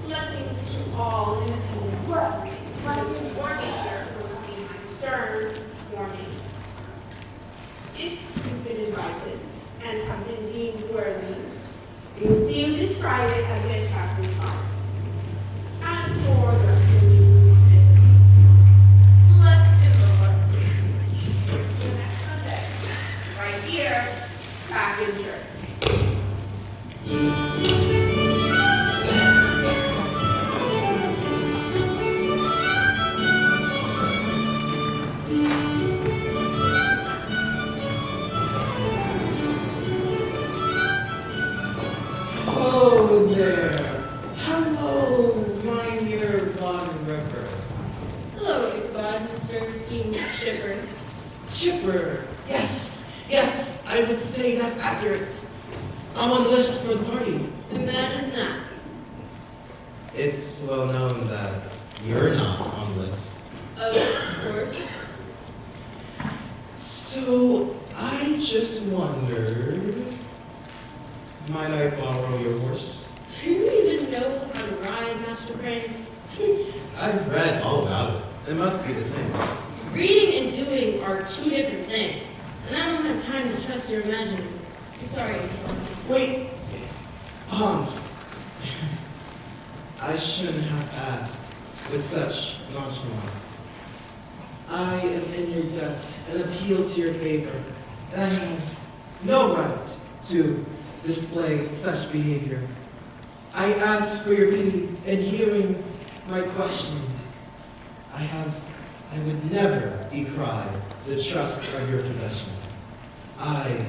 Blessings to all in attendance. My warning here will be my stern warning. If you've been invited and have been deemed worthy, you will see him this Friday at the Castle Park. As for the rest of you, left in the Lord. See you next Sunday, right here, back in church. Oh there. Hello, my dear Von River. Hello, Ichabod, Mr. Seemed Chipper. Chipper. Yes, yes, I would say that's accurate. I'm on the list for the party. Imagine that. It's well known that you're not on the list. Of course. So, I just wondered, might I borrow your horse? Do you even know how to ride, Master Crane? I've read all about it. It must be the same. Reading and doing are two different things, and I don't have time to trust your imaginings. Sorry, Ichabod. Wait, Hans. I shouldn't have asked with such nonchalance. I am in your debt and appeal to your favor, and I have no right to display such behavior. I ask for your pity in hearing my question. I have I would never decry the trust of your possession. I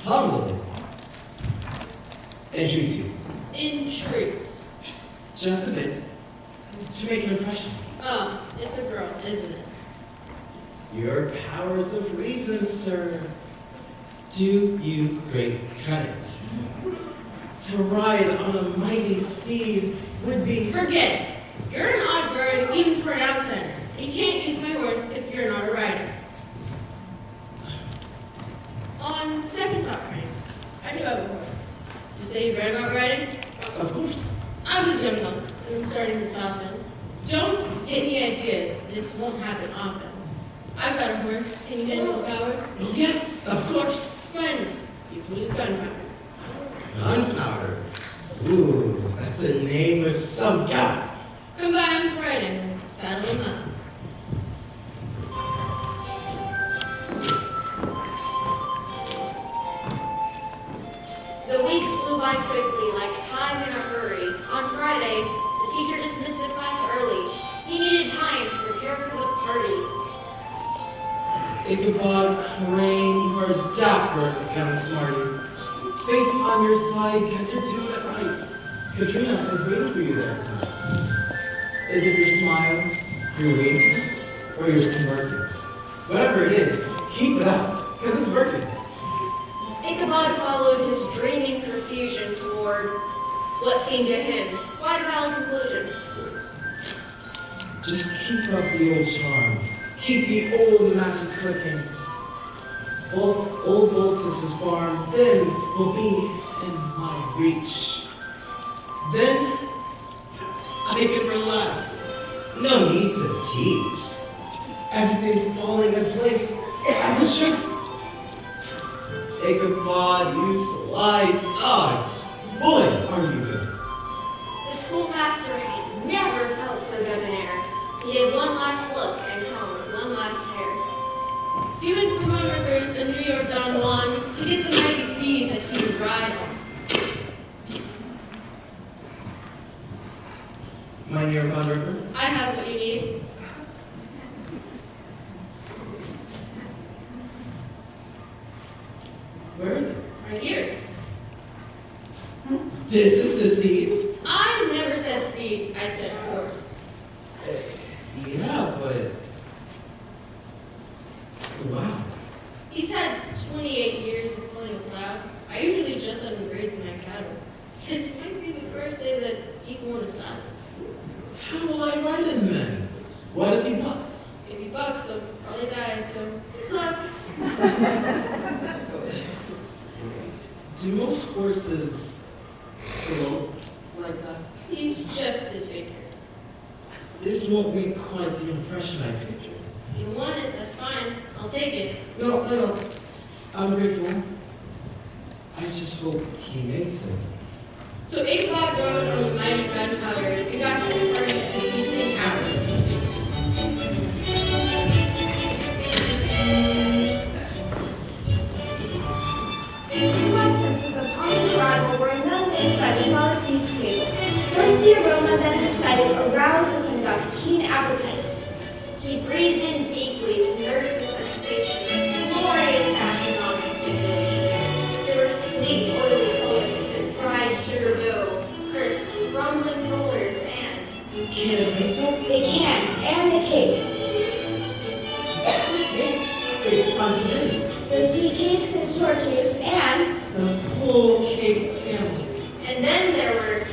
humbly entreat you, Entreat. just a bit, to make an impression. Oh, it's a girl, isn't it? Your powers of reason, sir, do you great credit. To ride on a mighty steed would be... Forget it. You're an odd bird, even for an outsider. You can't use my horse if you're not a rider. On second thought, Frank, I do have a horse. You say you've read about riding? Of course. I was young once, and I'm starting to soften. Don't get any ideas. This won't happen often. I've got a horse. Can you handle the power? Yes, of course. Fine. You can use gunpowder. Gunpowder. Ooh, that's a name with some gut. Come by on Friday and saddle him up. The week flew by quickly, like time in a hurry. On Friday, the teacher dismissed the class early. He needed time to prepare for the party. Ichabod Crane, you're a dapper young smarty. Fate's on your side because you're doing it right. Katrina is waiting for you there tonight. Is it your smile, your wink, or your smirking? Whatever it is, keep it up, because it's working. Ichabod followed his dreaming profusion toward what seemed to him quite a valid conclusion. Just keep up the old charm. Keep the old magic clicking. Old Boltus's farm then will be in my reach. Then I can relax. No need to teach. Everything's falling in place as it should. Ichabod, you sly dog. Boy, are you good. The schoolmaster had never felt so debonair. He gave one last look and toned one last hair. Even from my rivers a New York Don Juan to get the mighty steed that he would ride on. Mynheer Van River? I have what you need. Where is it? Right here. This is the steed? I never said steed, I said horse. Yeah, but... Wow. He's had 28 years of pulling a plow. I usually just let him graze my cattle. This might be the first day that he's worn a saddle. How will I ride him then? What if he bucks? If he bucks, he'll probably die, so good luck. Do most horses slope like that? He's just disfigured. This won't make quite the impression I pictured. If you want it, that's fine. I'll take it. No. I'm grateful. I just hope he makes it. So Ichabod rode on the mighty gunpowder and got to the party at the feasting tavern. My senses upon his arrival were illuminated by the thought of feast table. First the aroma, then the sight aroused the conduct's keen appetite. He breathed in deeply to nurse the sensation. Glorious action on his stimulation. There were sweet oily pullets and fried sugar dough, crisp, rumbling rollers, and Can it be so? They can, and the cakes. It's unforgiving. The sweet cakes and shortcakes, and The whole cake family. and then there were.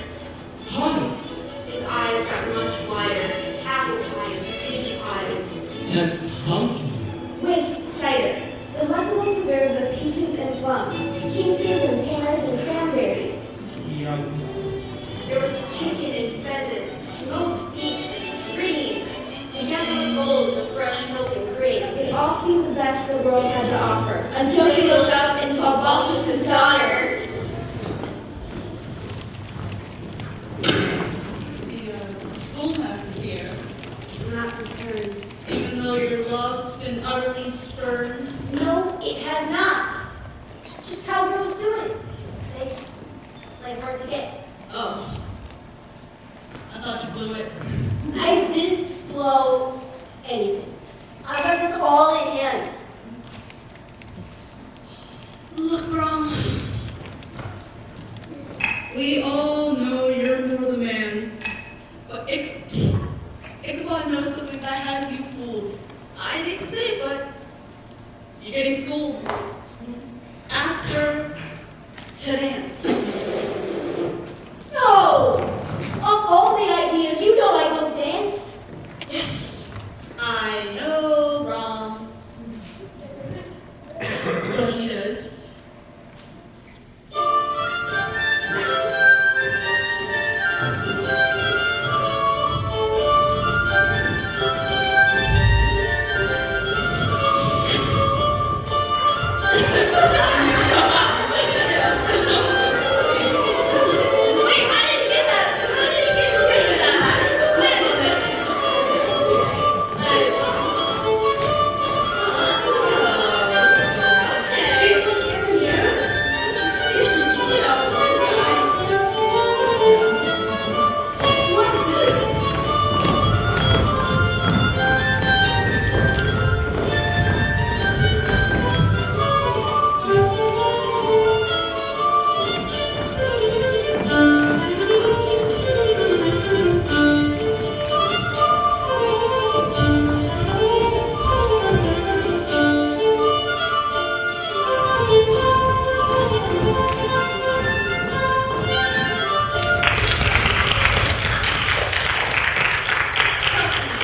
Pies. His eyes got much wider. Apple pies, peach pies. And pumpkin. with cider. Delectable preserves of peaches and plums, quinces and pears and cranberries. Yum. There was chicken and pheasant, smoked beef and dream, together with bowls of fresh milk and cream. It all seemed the best the world had to offer, until he looked up and saw Balthus's daughter. The schoolmaster's here. I'm not concerned. Even though your love's been utterly spurned. No, it has not. That's just how girls do it. They like hard to get. Oh. I thought you blew it. I didn't blow anything. all in hand. Look, Rom. We all know you're more the man. But Ichabod knows something that has you fooled. I hate to say it, but you're getting schooled. Ask her to dance. No! Of all the ideas, you know I don't dance. Yes, I know, Rom. But he does.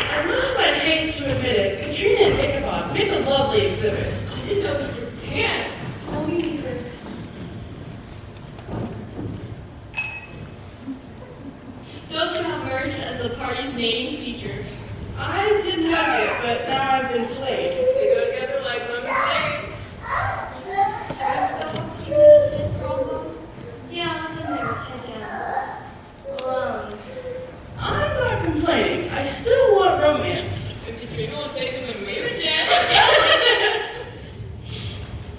As much as I'd hate to admit it, Katrina and Ichabod make a lovely exhibit. I didn't know you could dance. Oh, me neither. Those two have merged as the party's main feature. I didn't like it, but now I've been swayed. They go together like lemon sticks. Isn't it strange though how Katrina says problems? Yeah, and there was head down. Alone. I'm not complaining. I still want romance. If Katrina will take them and wave a chance.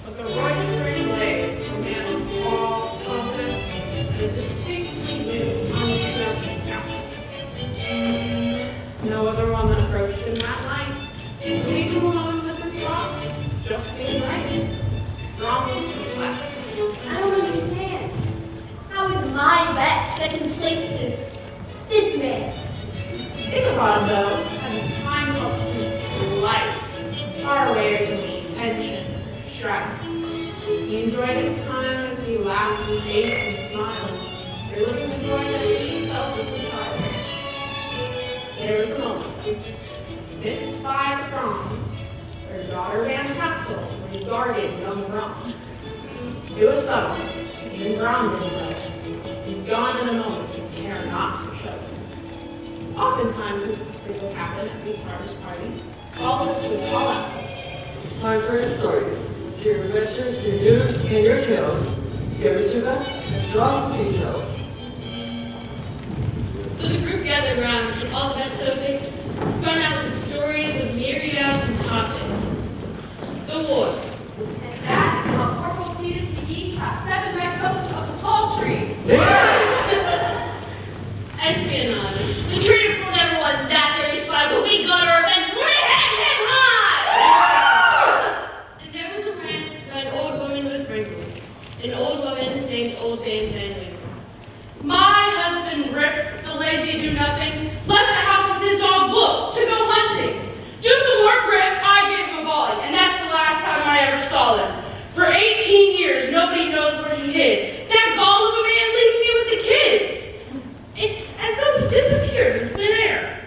But the roistering lay, a man of all confidence, and a distinctly new, unsure countenance. No other woman approached him that night. Leave him alone with his thoughts. Just seemed right. Rom was perplexed. I don't understand. How is my bet second place to this man? Ichabod, though, had a time of life, far away from the tension or strife. He enjoyed his time as he laughed and ate and smiled, reliving the joy that he felt as a child. There was a moment, missed by the throngs, where daughter ran castle where he guarded young Rom. It was subtle, even Rom didn't know it. He'd gone in a moment with care not to show it. Oftentimes, this would happen at these harvest parties. All this would call out. It's time for your stories. It's your adventures, your news, and your tales. Give us your best, draw the details. So the group gathered around, and all the best subjects spun out with stories of myriads and topics. The war. And that is how Corporal Cletus McGee cast 7 red coats up a tall tree. Espionage. The traitor fooled everyone that very spy, but we got our revenge. We hit him high! And there was a rant by an old woman with wrinkles. An old woman named Old Dame Van Winkle. My husband, Rip, the lazy do-nothing, left the house with his dog Wolf to go hunting. Do some work, Rip, I gave him a volley, and that's the last time I ever saw him. For 18 years, nobody knows where he hid. That gall of a man leaving me with the kids. It's as though he disappeared in thin air.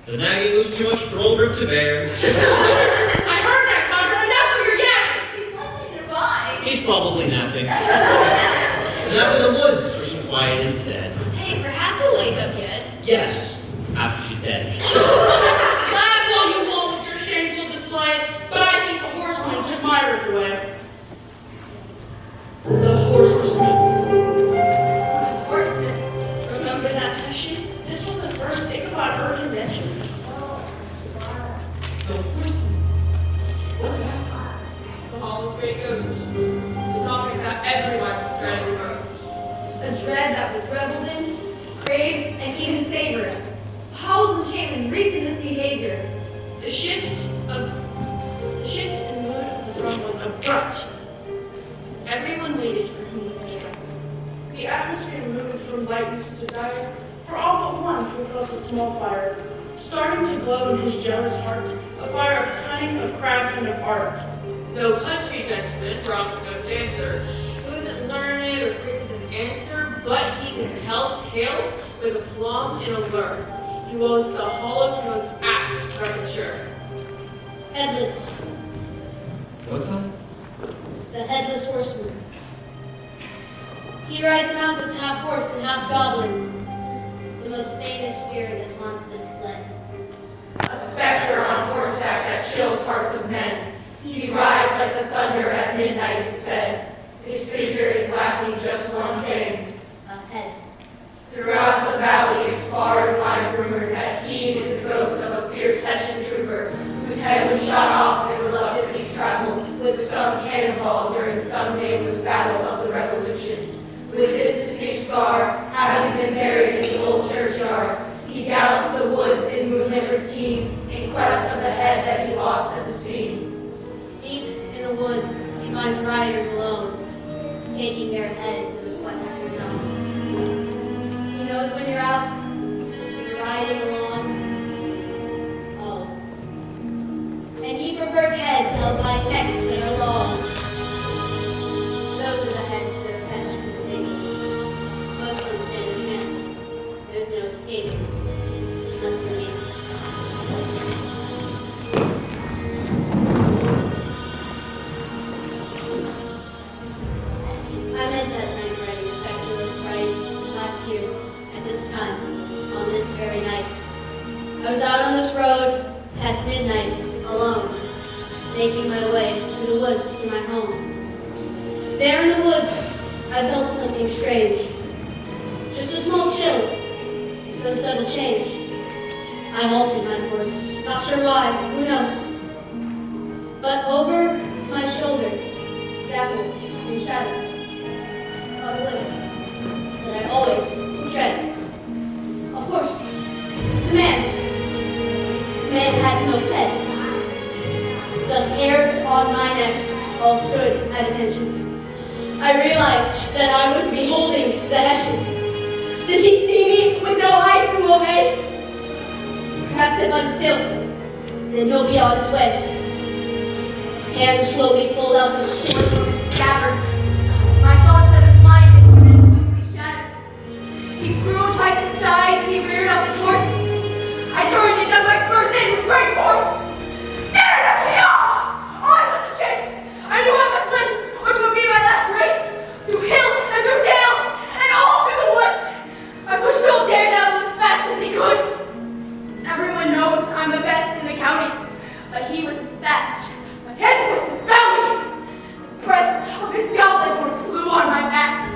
The nagging was too much for old Rip to bear. I heard that, Contra, enough of your yapping. He's likely nearby. He's probably napping. Nap in the woods for some quiet instead. Hey, perhaps he'll wake up yet. Yes, after she's dead. Laugh all you want with your shameful display, but I think the horseman took my Rip away. The horseman. Horseman. Remember that, Pesci? This was the first Ichabod heard him mention. The horseman. What's that? The Hallow's great ghost. The topic that everyone dreaded the most. A dread that was reveled in, craved, and even savored. Howl's enchantment reeked in this behavior. The shift of But everyone waited for whom was given. The atmosphere moved from lightness to dire, for all but one who felt a small fire, starting to glow in his jealous heart, a fire of cunning, of craft, and of art. No country gentleman, bronze no dancer. He wasn't learned or quick with an answer, but he could tell tales with aplomb and allure. He was the Hollow's most apt caricature. Headless, What's that? the headless horseman. He rides mountains half horse and half goblin, the most famous spirit that haunts this glen. A specter on horseback that chills hearts of men. He rides like the thunder at midnight instead. His figure is lacking just one thing. A head. Throughout the valley is far and wide rumored that he is the ghost of a fierce Hessian trooper whose head was shot off and reluctantly traveled with some cannonball during some nameless battle of the Revolution. With this distinct scar, having been buried in the old churchyard, he gallops the woods in moonlit routine in quest of the head that he lost at the scene. Deep in the woods, he finds riders alone, taking their heads in the quest for home. He knows when you're out, you're riding along. Oh. And he prefers heads held by necks that are long. Those are the heads that are fetched from the table. Most of them stand a chance. There's no escaping, unless you're me. I met that night riding specter of fright last year, at this time, on this very night. I was out on this road, past midnight, alone, making my way through the woods to my home. There in the woods, I felt something strange. Just a small chill, some subtle change. I halted my horse, not sure why, who knows. But over my shoulder, dappled in shadows, a place that I always dread. A horse, a man. The man had no head. The hairs on my neck all stood at attention. I realized that I was beholding the Hessian. Does he see me with no eyes to obey? Perhaps if I'm still, then he'll be on his way. His hand slowly pulled out the sword from its scabbard. My thoughts that his mind was quickly shattered. He grew twice his size as he reared up his horse. I turned and dug my spurs in with great force. Daredevil, yeah! On was the chase. I knew I must win, or it would be my last race. Through hill and through dale, and all through the woods. I pushed old Daredevil as fast as he could. Everyone knows I'm the best in the county, but he was as fast. My head was his bounty. The breath of his goblin horse blew on my back.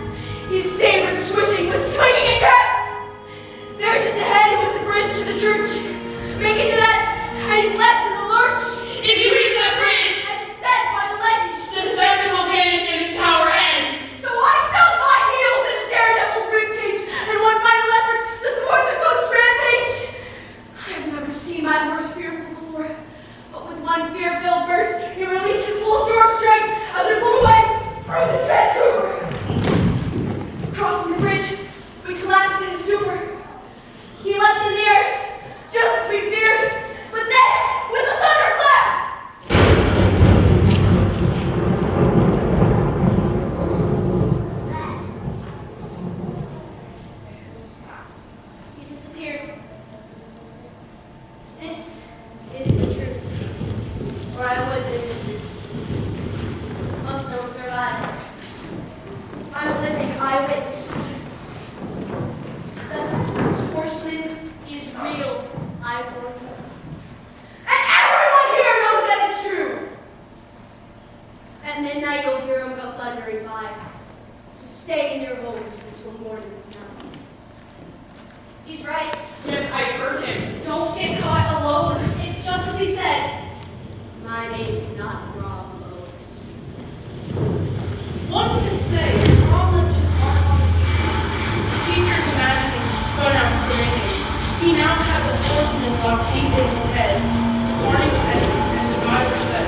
His saber swishing with swinging attacks. There just ahead was the bridge to the church. Make it to that, and he's left in the lurch. If you reach that bridge, as it said by the legend, the specter will vanish and his power ends. So I dug my heels in a daredevil's ribcage in one final effort to thwart the ghost's rampage. I've never seen my horse fearful before, but with one fear-filled burst, he released his full store strength as we pulled away through the dread trooper. Crossing the bridge, we collapsed in a stupor. He leapt in the air, just as we feared, but then, with a thunderclap, he disappeared. This is the truth, or I would visit this. Most don't survive. I'm a living eyewitness. This horseman is real, I warn you. And everyone here knows that it's true. At midnight, you'll hear him go thundering by. So stay in your homes until morning is now. He's right. Yes, I heard him. Don't get caught alone. It's just as he said. My name's not Rob Owens. One can say Rob left his mark on the teacher's imaginings spun out crazy. He now had the horseman locked deep in his head, warning head, and the visor said,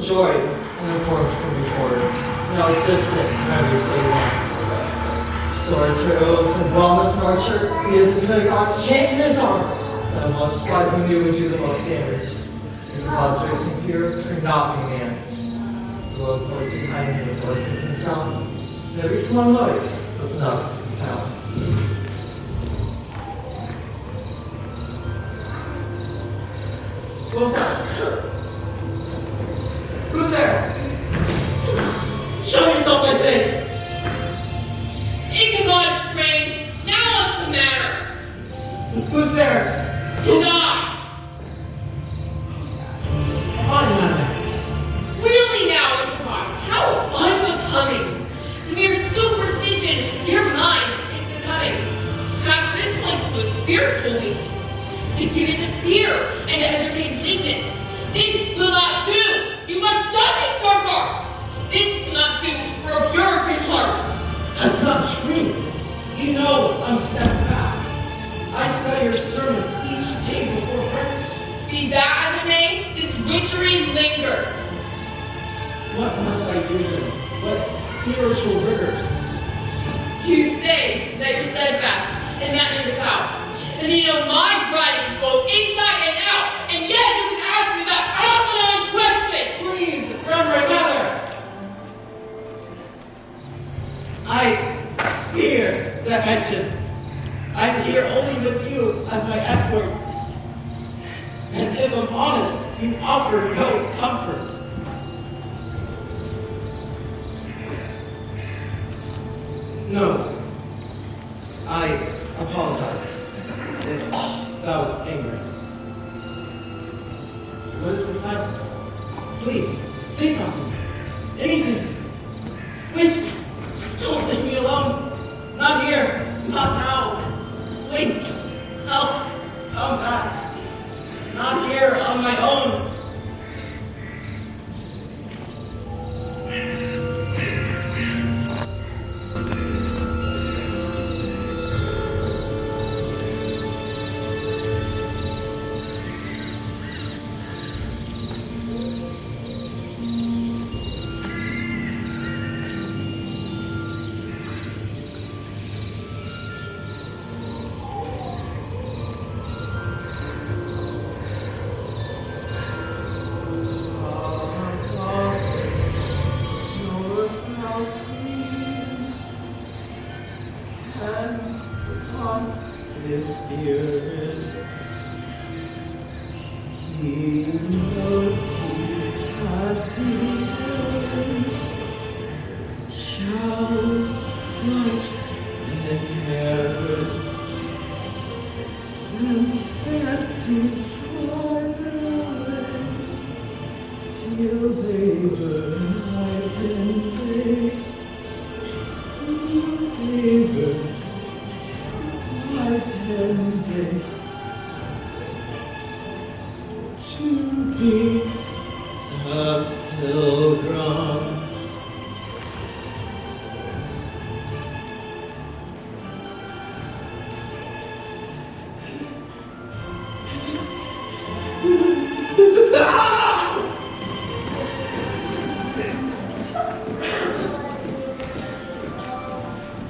joy in the forms from before, now distant memories they want. Swords for oaths and wellness nurture, he is the pedagogue's chain in his arm. The most spite who knew would do the most damage. If God's racing fear, could not be man. The low voice behind him with voices and sounds, and every small noise was enough to count. Who's that? Who's there? Show yourself, I say! Ichabod trained. Now what's the matter? Who's there? His eye! Anna. Really now, Ichabod, how unbecoming! To mere superstition, your mind is succumbing. Perhaps this points to a spiritual weakness. To give in to fear and to entertain bleakness. This will not do! You must shun these dark arts! This will not do for a Puritan heart! That's not true. You know I'm steadfast. I study your sermons each day before breakfast. Be that as it may, this witchery lingers. What must I do then? What spiritual rigors? You say that you're steadfast and that you're without. And you know my writings both inside and out, and yet you can ask me that asinine question! Please, Reverend Mother! I fear that question. I'm here only with you as my escort. And if I'm honest, you offer no comfort. No. I apologize if that was angry. What is the silence? Please, say something. Anything. Wait! Don't leave me alone. Not here. Not now. Wait. Help. Come back. Not here on my own.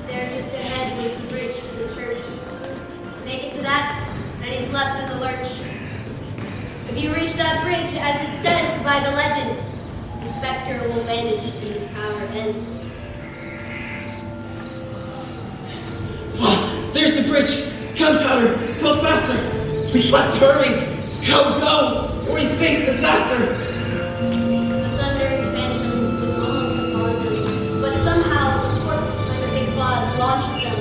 There just ahead was the bridge for the church. Make it to that, and he's left in the lurch. If you reach that bridge, as it says by the legend, the specter will vanish whose power ends. Ah, there's the bridge. Gunpowder, go faster. We must hurry. Go, go, or we face disaster. The thundering phantom was almost upon them, but somehow the horse under Ichabod launched them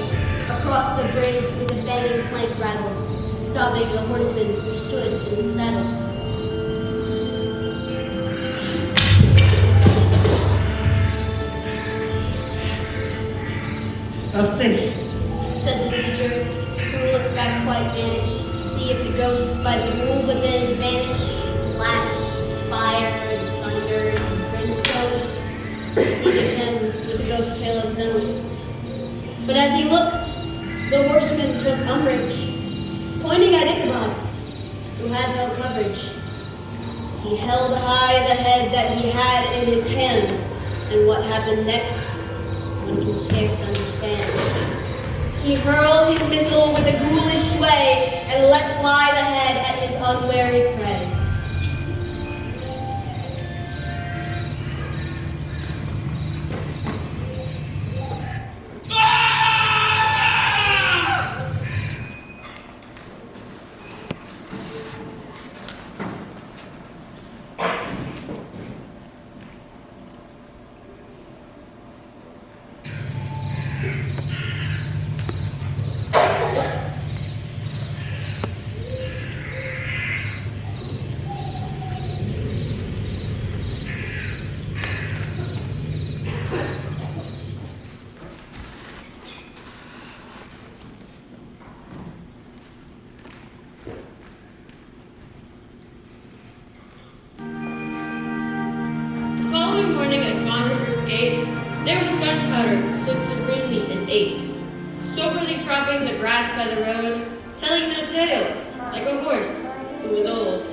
across the bridge with a banging plank rattle, stopping the horseman who stood in the saddle. I'm safe, said the teacher, who looked back quite vanished, to see if the ghost by the rule within vanished, flash, fire, and thunder, and brimstone, each of them with a ghost tale of his own. But as he looked, the horseman took umbrage, pointing at Ichabod, who had no coverage. He held high the head that he had in his hand, and what happened next, one can scarce understand. He hurled his missile with a ghoulish sway, and let fly the head at his unwary prey. There was gunpowder who stood serenely and ate, soberly cropping the grass by the road, telling no tales, like a horse who was old.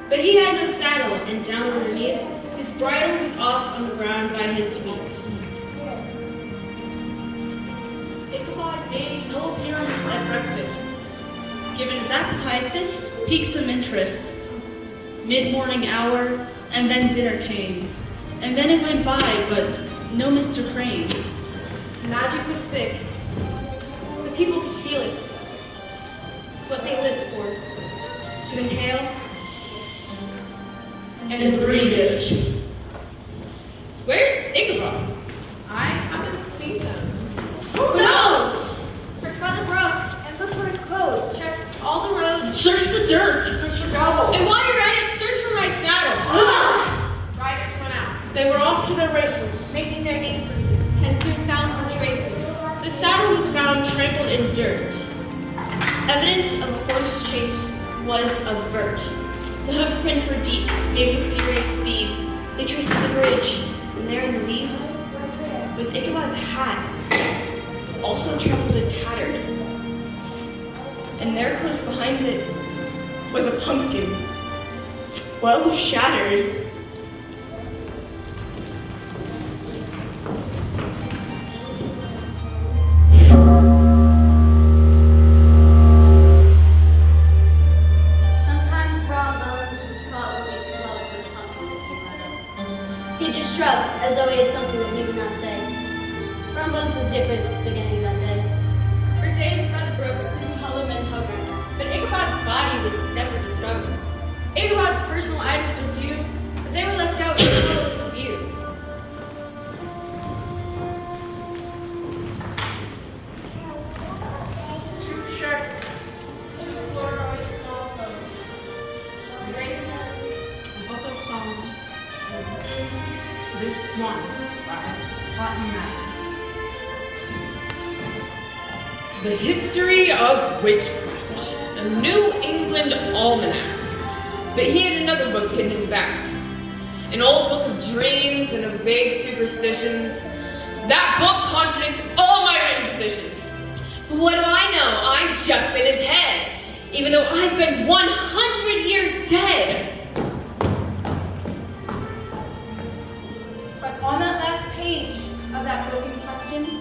But he had no saddle, and down underneath, his bridle was off on the ground by his feet. Ichabod made no appearance at breakfast. Given his appetite, this piqued some interest. Mid-morning hour, and then dinner came. And then it went by, but no Mr. Crane. Magic was thick. The people could feel it. It's what they lived for. To inhale and breathe it. Where's Ichabod? I haven't seen him. Who knows? Search by the brook and look for his clothes. Check all the roads. Search the dirt. Search your gobble. And while you're at it, search for my saddle. Riders went out, They were off to their races. making their inquiries, and soon found some traces. The saddle was found trampled in dirt. Evidence of a horse chase was avert. The hoof prints were deep, made with furious speed. They traced to the bridge, and there in the leaves was Ichabod's hat, also trampled and tattered. And there close behind it was a pumpkin, well shattered. Sometimes Brown Bones was caught with a swell when pumpkin came right up. He just shrugged, as though he had something that he would not say. Brown Bones was different beginning that day. For days by the brook stood Hallow men hovered, but Ichabod's body was never discovered. Ichabod's personal items were viewed, but they were left out for Hallow to view. Two shirts. Two Polaroid small photos. Eraser. A book of songs. This one by Cotton Mather. The History of Witchcraft, a New England Almanac. But he had another book hidden in the back. An old book of dreams and of vague superstitions. That book contradicts all my written positions. But what do I know? I'm just in his head, even though I've been 100 years dead. But on that last page of that book in question,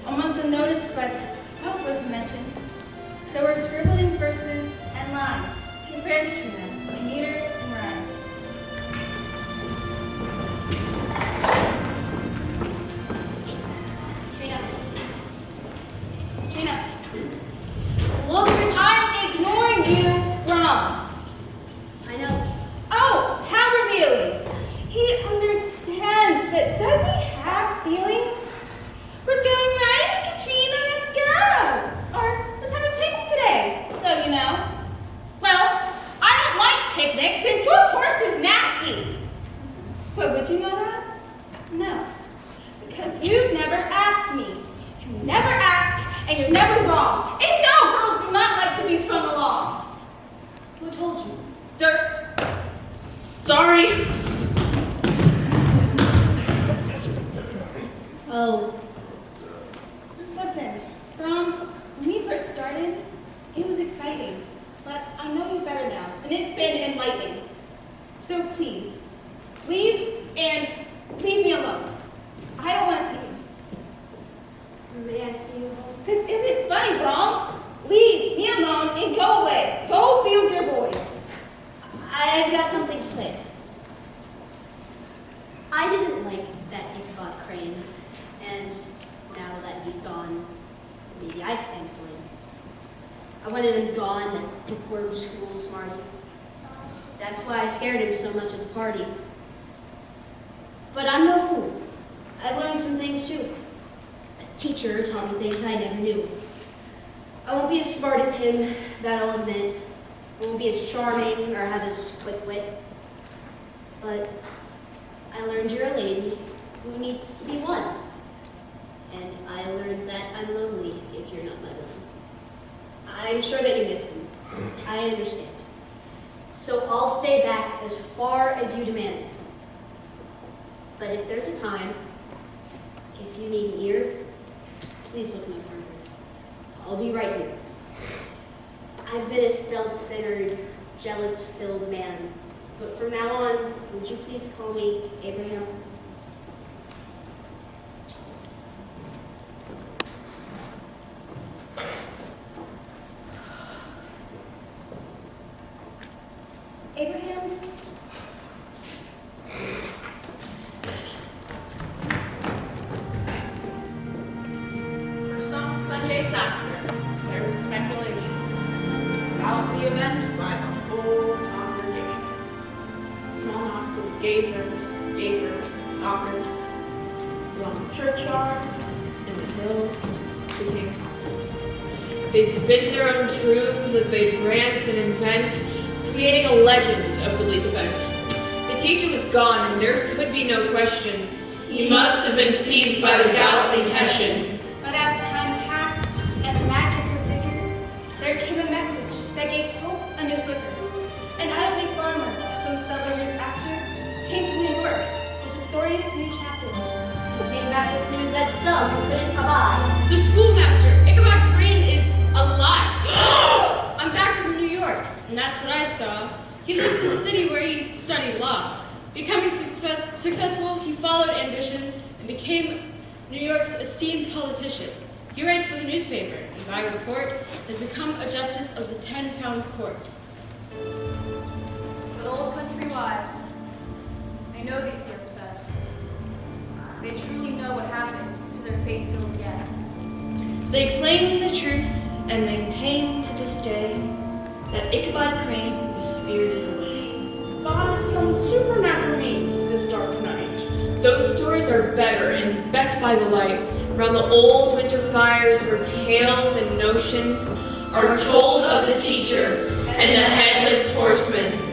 almost unnoticed but well worth mention, there were scribbled in verses and lines to compare between them in meter and rhymes. Trina, look what I'm ignoring you from. I know. Oh, how revealing. He understands, but does he have feelings? We're going right, Katrina, let's go. Or let's have a picnic today, so you know. Well, I don't like picnics, and poor horse is nasty. But would you know that? No, because you've never asked me. You never ask, and you're never wrong. And no, girls do not like to be strung along. Who told you? Dirt. Sorry. Oh. Listen, from when we first started, it was exciting, but I know you better now, and it's been enlightening. So please, leave and I wanted him gone, that bookworm school smarty. That's why I scared him so much at the party. But I'm no fool. I've learned some things too. A teacher taught me things I never knew. I won't be as smart as him, that I'll admit. I won't be as charming or have as quick wit. But I learned you're a lady who needs to be won. And I learned that I'm lonely if you're not my one. I'm sure that you miss him. I understand. So I'll stay back as far as you demand. But if there's a time, if you need an ear, please look no further. I'll be right here. I've been a self-centered, jealous-filled man. But from now on, would you please call me Abraham? Abraham? For some Sundays after, there was speculation about the event by the whole congregation. Small knots of gazers, gapers, and gawkers along the churchyard, in the hills, became popular. They'd spin their own truths as they rant and invent, creating a legend of the leap event. The teacher was gone, and there could be no question. He must have been seized by the galloping Hessian. But as time passed and the magic grew thicker, there came a message that gave hope a new flicker. An elderly farmer, some several years after, came to New York with a story's new chapter. He came back with news that some couldn't abide. The schoolmaster, Ichabod Crane, is alive. I'm back from New York, and that's what I saw. He lives in the city where he studied law. Becoming successful, he followed ambition and became New York's esteemed politician. He writes for the newspaper, and by report, has become a justice of the 10-pound court. But old country wives, they know these tales best. They truly know what happened to their fate-filled guest. They claim the truth and maintain to this day that Ichabod Crane was spirited away by some supernatural means this dark night. Those stories are better and best by the light. Around the old winter fires where tales and notions are told of the teacher and the headless horseman.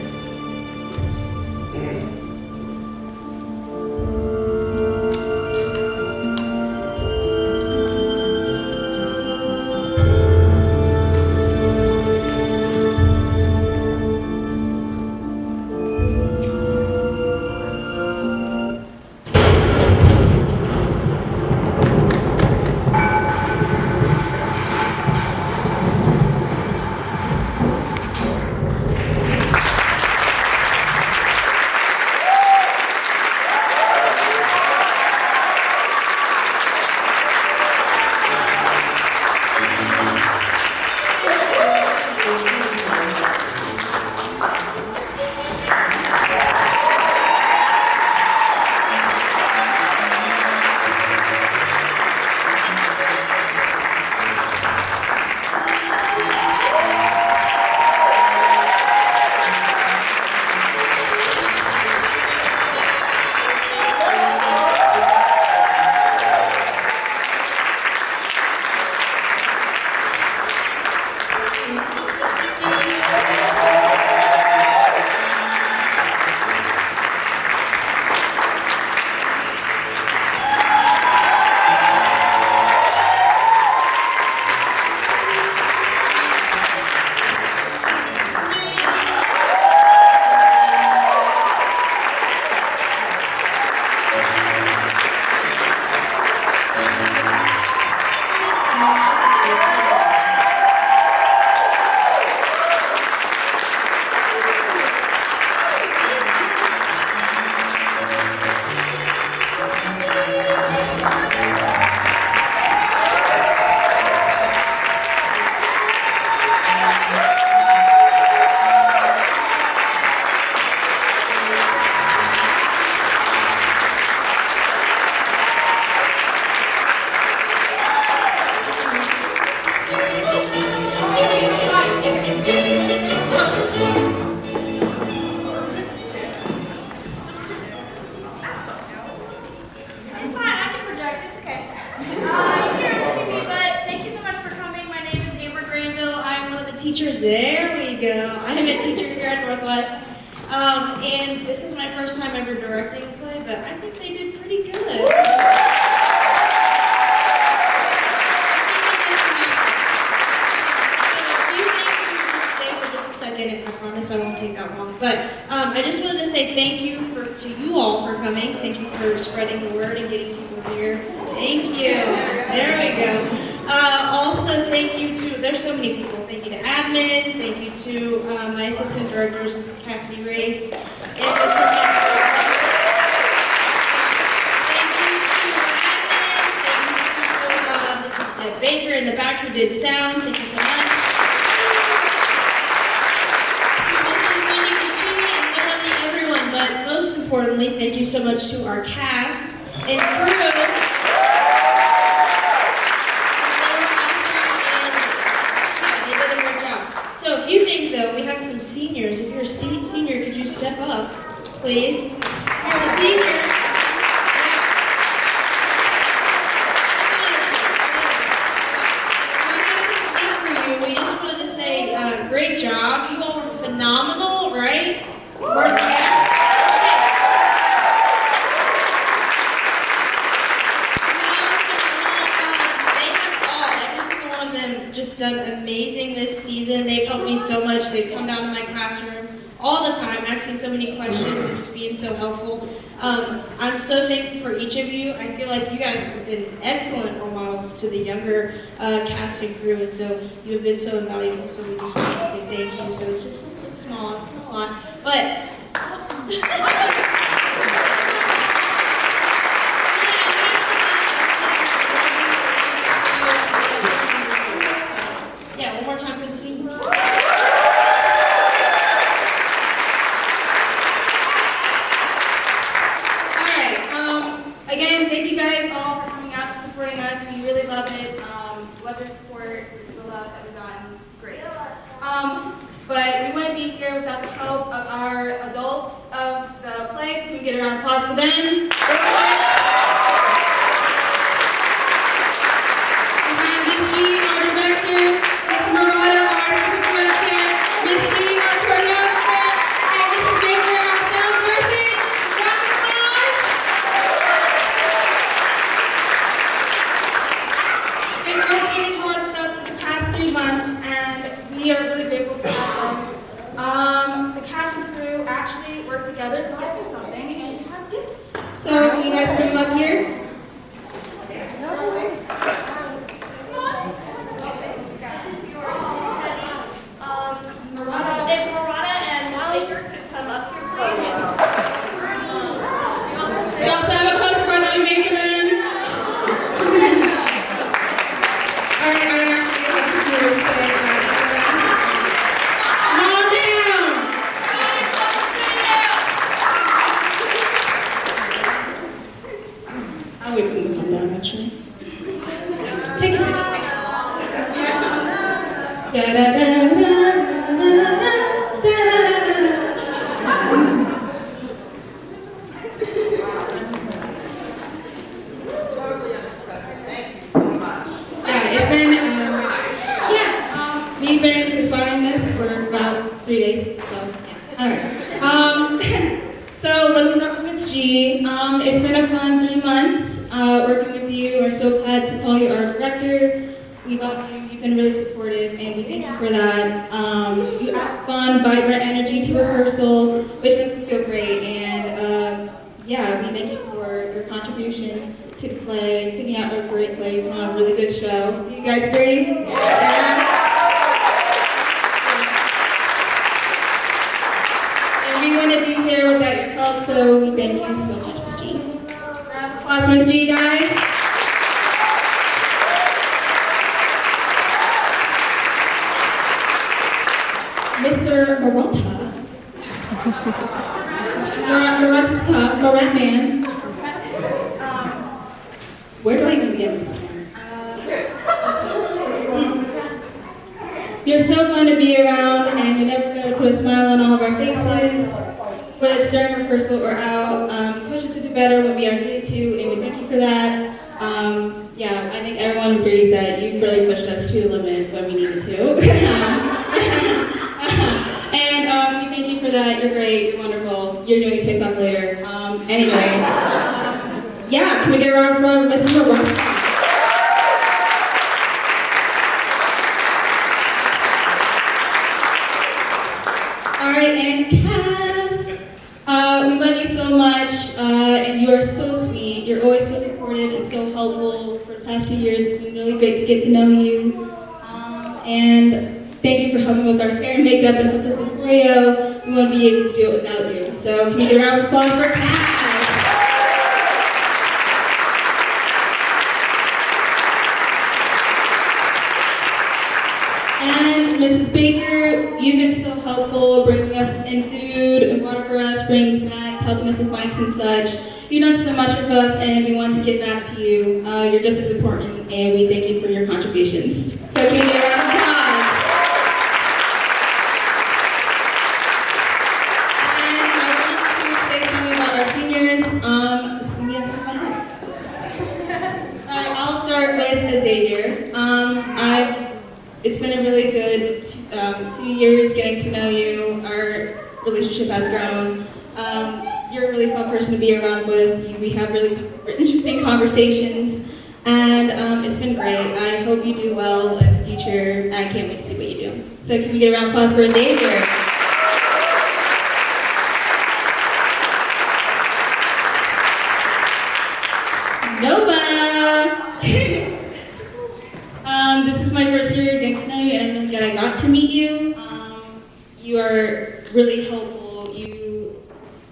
There we go. I'm a teacher here at Northwest. And this is my first time ever directing a play, but I think they did pretty good. So a few things, I'm going to stay for just a second, and I promise I won't take that long. But I just wanted to say thank you to you all for coming. Thank you for spreading the word and getting people here. Thank you. There we go. Also, thank you to, there's so many people. Thank you to admin, thank you to my assistant directors, Mrs. Cassidy Race, and Mr. Matt. Thank you to admin, thank you to Mrs. Deb Baker in the back who did sound, thank you so much. To Mrs. Wendy Cucini and literally everyone, but most importantly, thank you so much to our cast and crew. So a few things though, we have some seniors. If you're a senior, could you step up, please? If you're a senior, we have some stuff for you. We just wanted to say, great job. You all were phenomenal, right? Just done amazing this season. They've helped me so much. They've come down to my classroom all the time, asking so many questions and just being so helpful. I'm so thankful for each of you. I feel like you guys have been excellent role models to the younger cast and crew, and so you have been so invaluable. So we just want to say thank you. So it's just something small. It's not a lot, but. Yeah, one more time for the seniors. Again, thank you guys all for coming out to supporting us. We really love it. Love your support, the love that we've gotten. Great. But we wouldn't be here without the help of our adults of the place. Can we get a round of applause for them? We have Ms. G, our director, Ms. Murata, our assistant director, Ms. G, our choreographer, and Mrs. Baker, our sound person. Round of applause. They've been working hard with us for the past 3 months, and we are really grateful to have them. The cast and crew actually work together to get through something and have gifts. So, can you guys bring them up here? If Murata and Baker could come up here, please. We also have a postcard that we made for them. All right, I actually have to do this today. Come on down. I'll wait for them to come down, actually. Take it. Da da da da da da da. We've been conspiring this for about 3 days, so yeah. All right. So let me start with Ms. G. It's been a fun 3 months working with you. We're so glad to call you our director. We love you. You've been really supportive, and we thank you for that. You add fun, vibrant energy to rehearsal, which makes us feel great. And yeah, we thank you for your contribution to the play, putting out a great play, putting on a really good show. Do you guys agree? Yeah. And we wouldn't be here without your help, so we thank you so much, Ms. G. Round of applause for Ms. G, guys. Mr. Murata. Murata to the top, Morat man. Where do I even begin with this one? You're so fun to be around, and you never fail to put a smile on all of our faces. Whether it's during rehearsal or out, push us to do better when we are needed to, and we thank you for that. Yeah, I think everyone agrees that you really pushed us to the limit when we needed to. doing a TikTok later. Anyway. Yeah, can we get a round for Miss Rock? Alright, and Cass, we love you so much, and you are so sweet. You're always so supportive and so helpful. For the past few years, it's been really great to get to know you. And thank you for helping with our hair and makeup and help us with choreo. We won't be able to do it without you. So can we get a round of applause for Cass? And Mrs. Baker, you've been so helpful bringing us in food and water for us, bringing snacks, helping us with mics and such. You've done so much for us, and we want to give back to you. You're just as important, and we thank you for your contributions. So can we get a round of applause? And I want to say something about our seniors. This is going to be a fun night. Alright, I'll start with Xavier. It's been a really good 2 years getting to know you. Our relationship has grown. You're a really fun person to be around with. We have really interesting conversations, and it's been great. I hope you do well in the future. I can't wait to see what you do. So can we get a round of applause for Xavier? Nova! This is my first year getting to know you, and I'm really glad I got to meet you. You are really helpful. You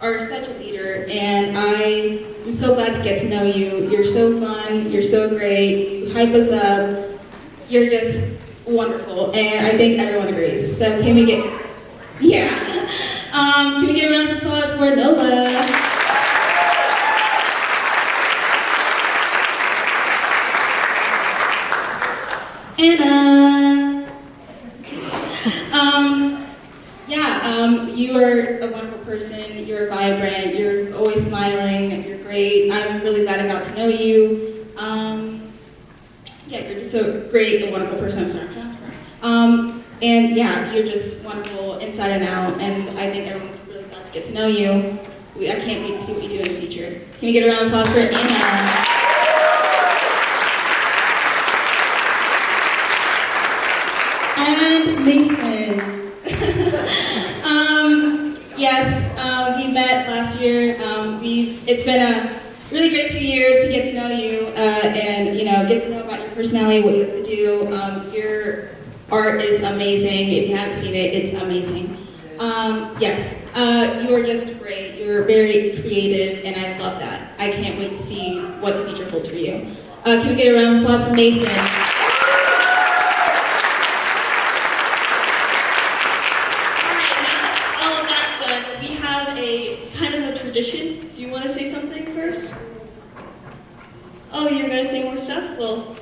are such a leader, and I am so glad to get to know you. You're so fun. You're so great. You hype us up. You're just wonderful, and I think everyone agrees. So can we get, can we get a round of applause for Nova? Anna. You are a wonderful person. You're vibrant. You're always smiling. You're great. I'm really glad I got to know you. You're just so great, a wonderful person. I'm sorry, I'm trying to cry. And you're just wonderful inside and out. And I think everyone's really glad to get to know you. I can't wait to see what you do in the future. Can we get a round of applause for Anna? And Mason. We met last year. It's been a really great 2 years to get to know you and get to know about your personality, what you like to do. Your art is amazing. If you haven't seen it, it's amazing. You are just great. You're very creative, and I love that. I can't wait to see what the future holds for you. Can we get a round of applause for Mason? Tradition. Do you want to say something first? Oh, you're going to say more stuff? Well,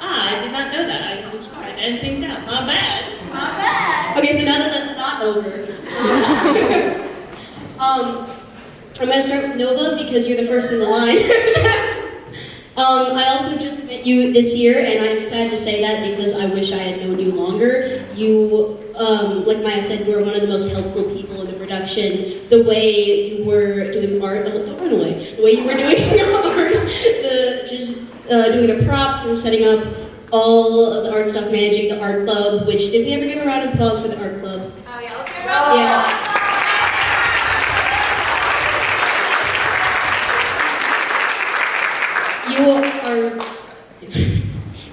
I did not know that. I was trying to end things out. Not bad. Not bad. Okay, so now that that's not over, I'm going to start with Nova because you're the first in the line. I also just met you this year, and I'm sad to say that because I wish I had known you longer. You, like Maya said, you were one of the most helpful people in the production. The way you were doing art, don't run away. The way you were doing art, doing the props and setting up all of the art stuff, managing the art club. Which did we ever give a round of applause for the art club? Oh yeah, let's give a round of applause.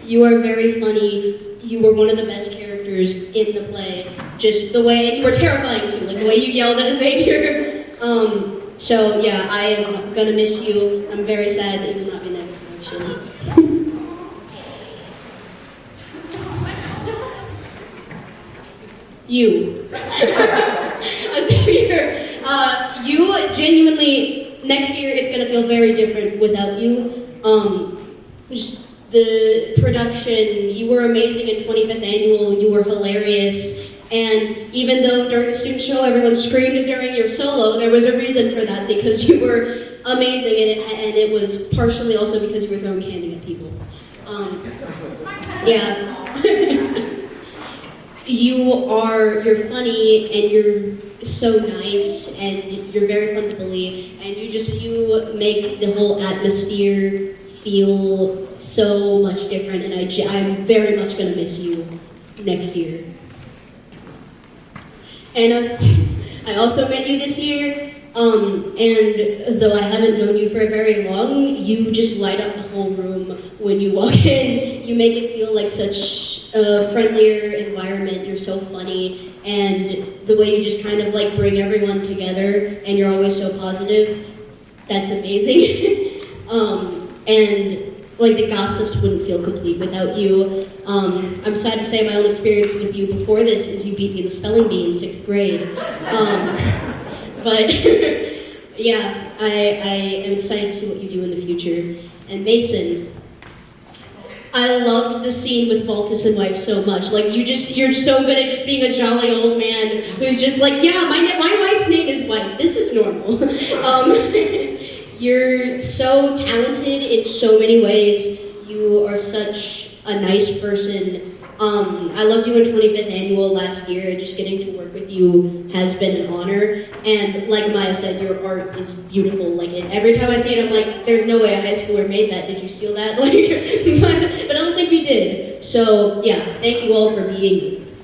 You are very funny. You were one of the best characters in the play. Just the way, and you were terrifying too, like the way you yelled at Xavier. I am gonna miss you. I'm very sad that you will not be next production. You. Xavier, you genuinely, next year it's gonna feel very different without you. Just the production, you were amazing in 25th Annual, you were hilarious, and even though during the student show everyone screamed during your solo, there was a reason for that because you were amazing, and it was partially also because you were throwing candy at people. You're funny, and so nice, and you're very fun to bully, and you make the whole atmosphere feel so much different, and I'm very much gonna miss you next year. And I also met you this year, and though I haven't known you for very long, you just light up the whole room when you walk in. You make it feel like such a friendlier environment. You're so funny, and the way you just kind of like bring everyone together, and you're always so positive, that's amazing. And like the gossips wouldn't feel complete without you. I'm sad to say my own experience with you before this is you beat me in the spelling bee in 6th grade. But yeah, I am excited to see what you do in the future. And Mason, I loved the scene with Baltus and wife so much. Like you're so good at just being a jolly old man who's just like, yeah, my wife's name is wife. This is normal. You're so talented in so many ways. You are such a nice person. I loved you in 25th annual last year. Just getting to work with you has been an honor. And like Maya said, your art is beautiful. Like every time I see it, I'm like, there's no way a high schooler made that. Did you steal that? Like, but I don't think you did. So yeah, thank you all for being you.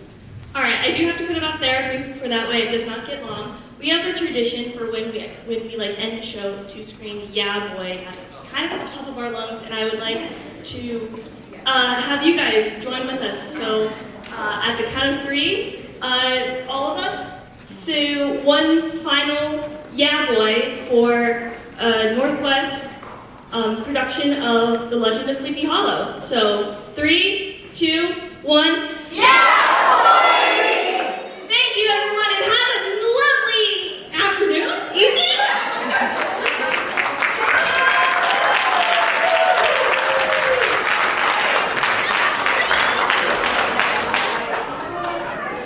All right, I do have to put it off there for that way it does not get long. We have a tradition for when we like end the show to scream "Yeah, boy" kind of at the top of our lungs, and I would like to have you guys join with us. So at the count of 3, all of us. So one final "Yeah, boy" for Northwest production of The Legend of Sleepy Hollow. So 3, 2, 1, yeah!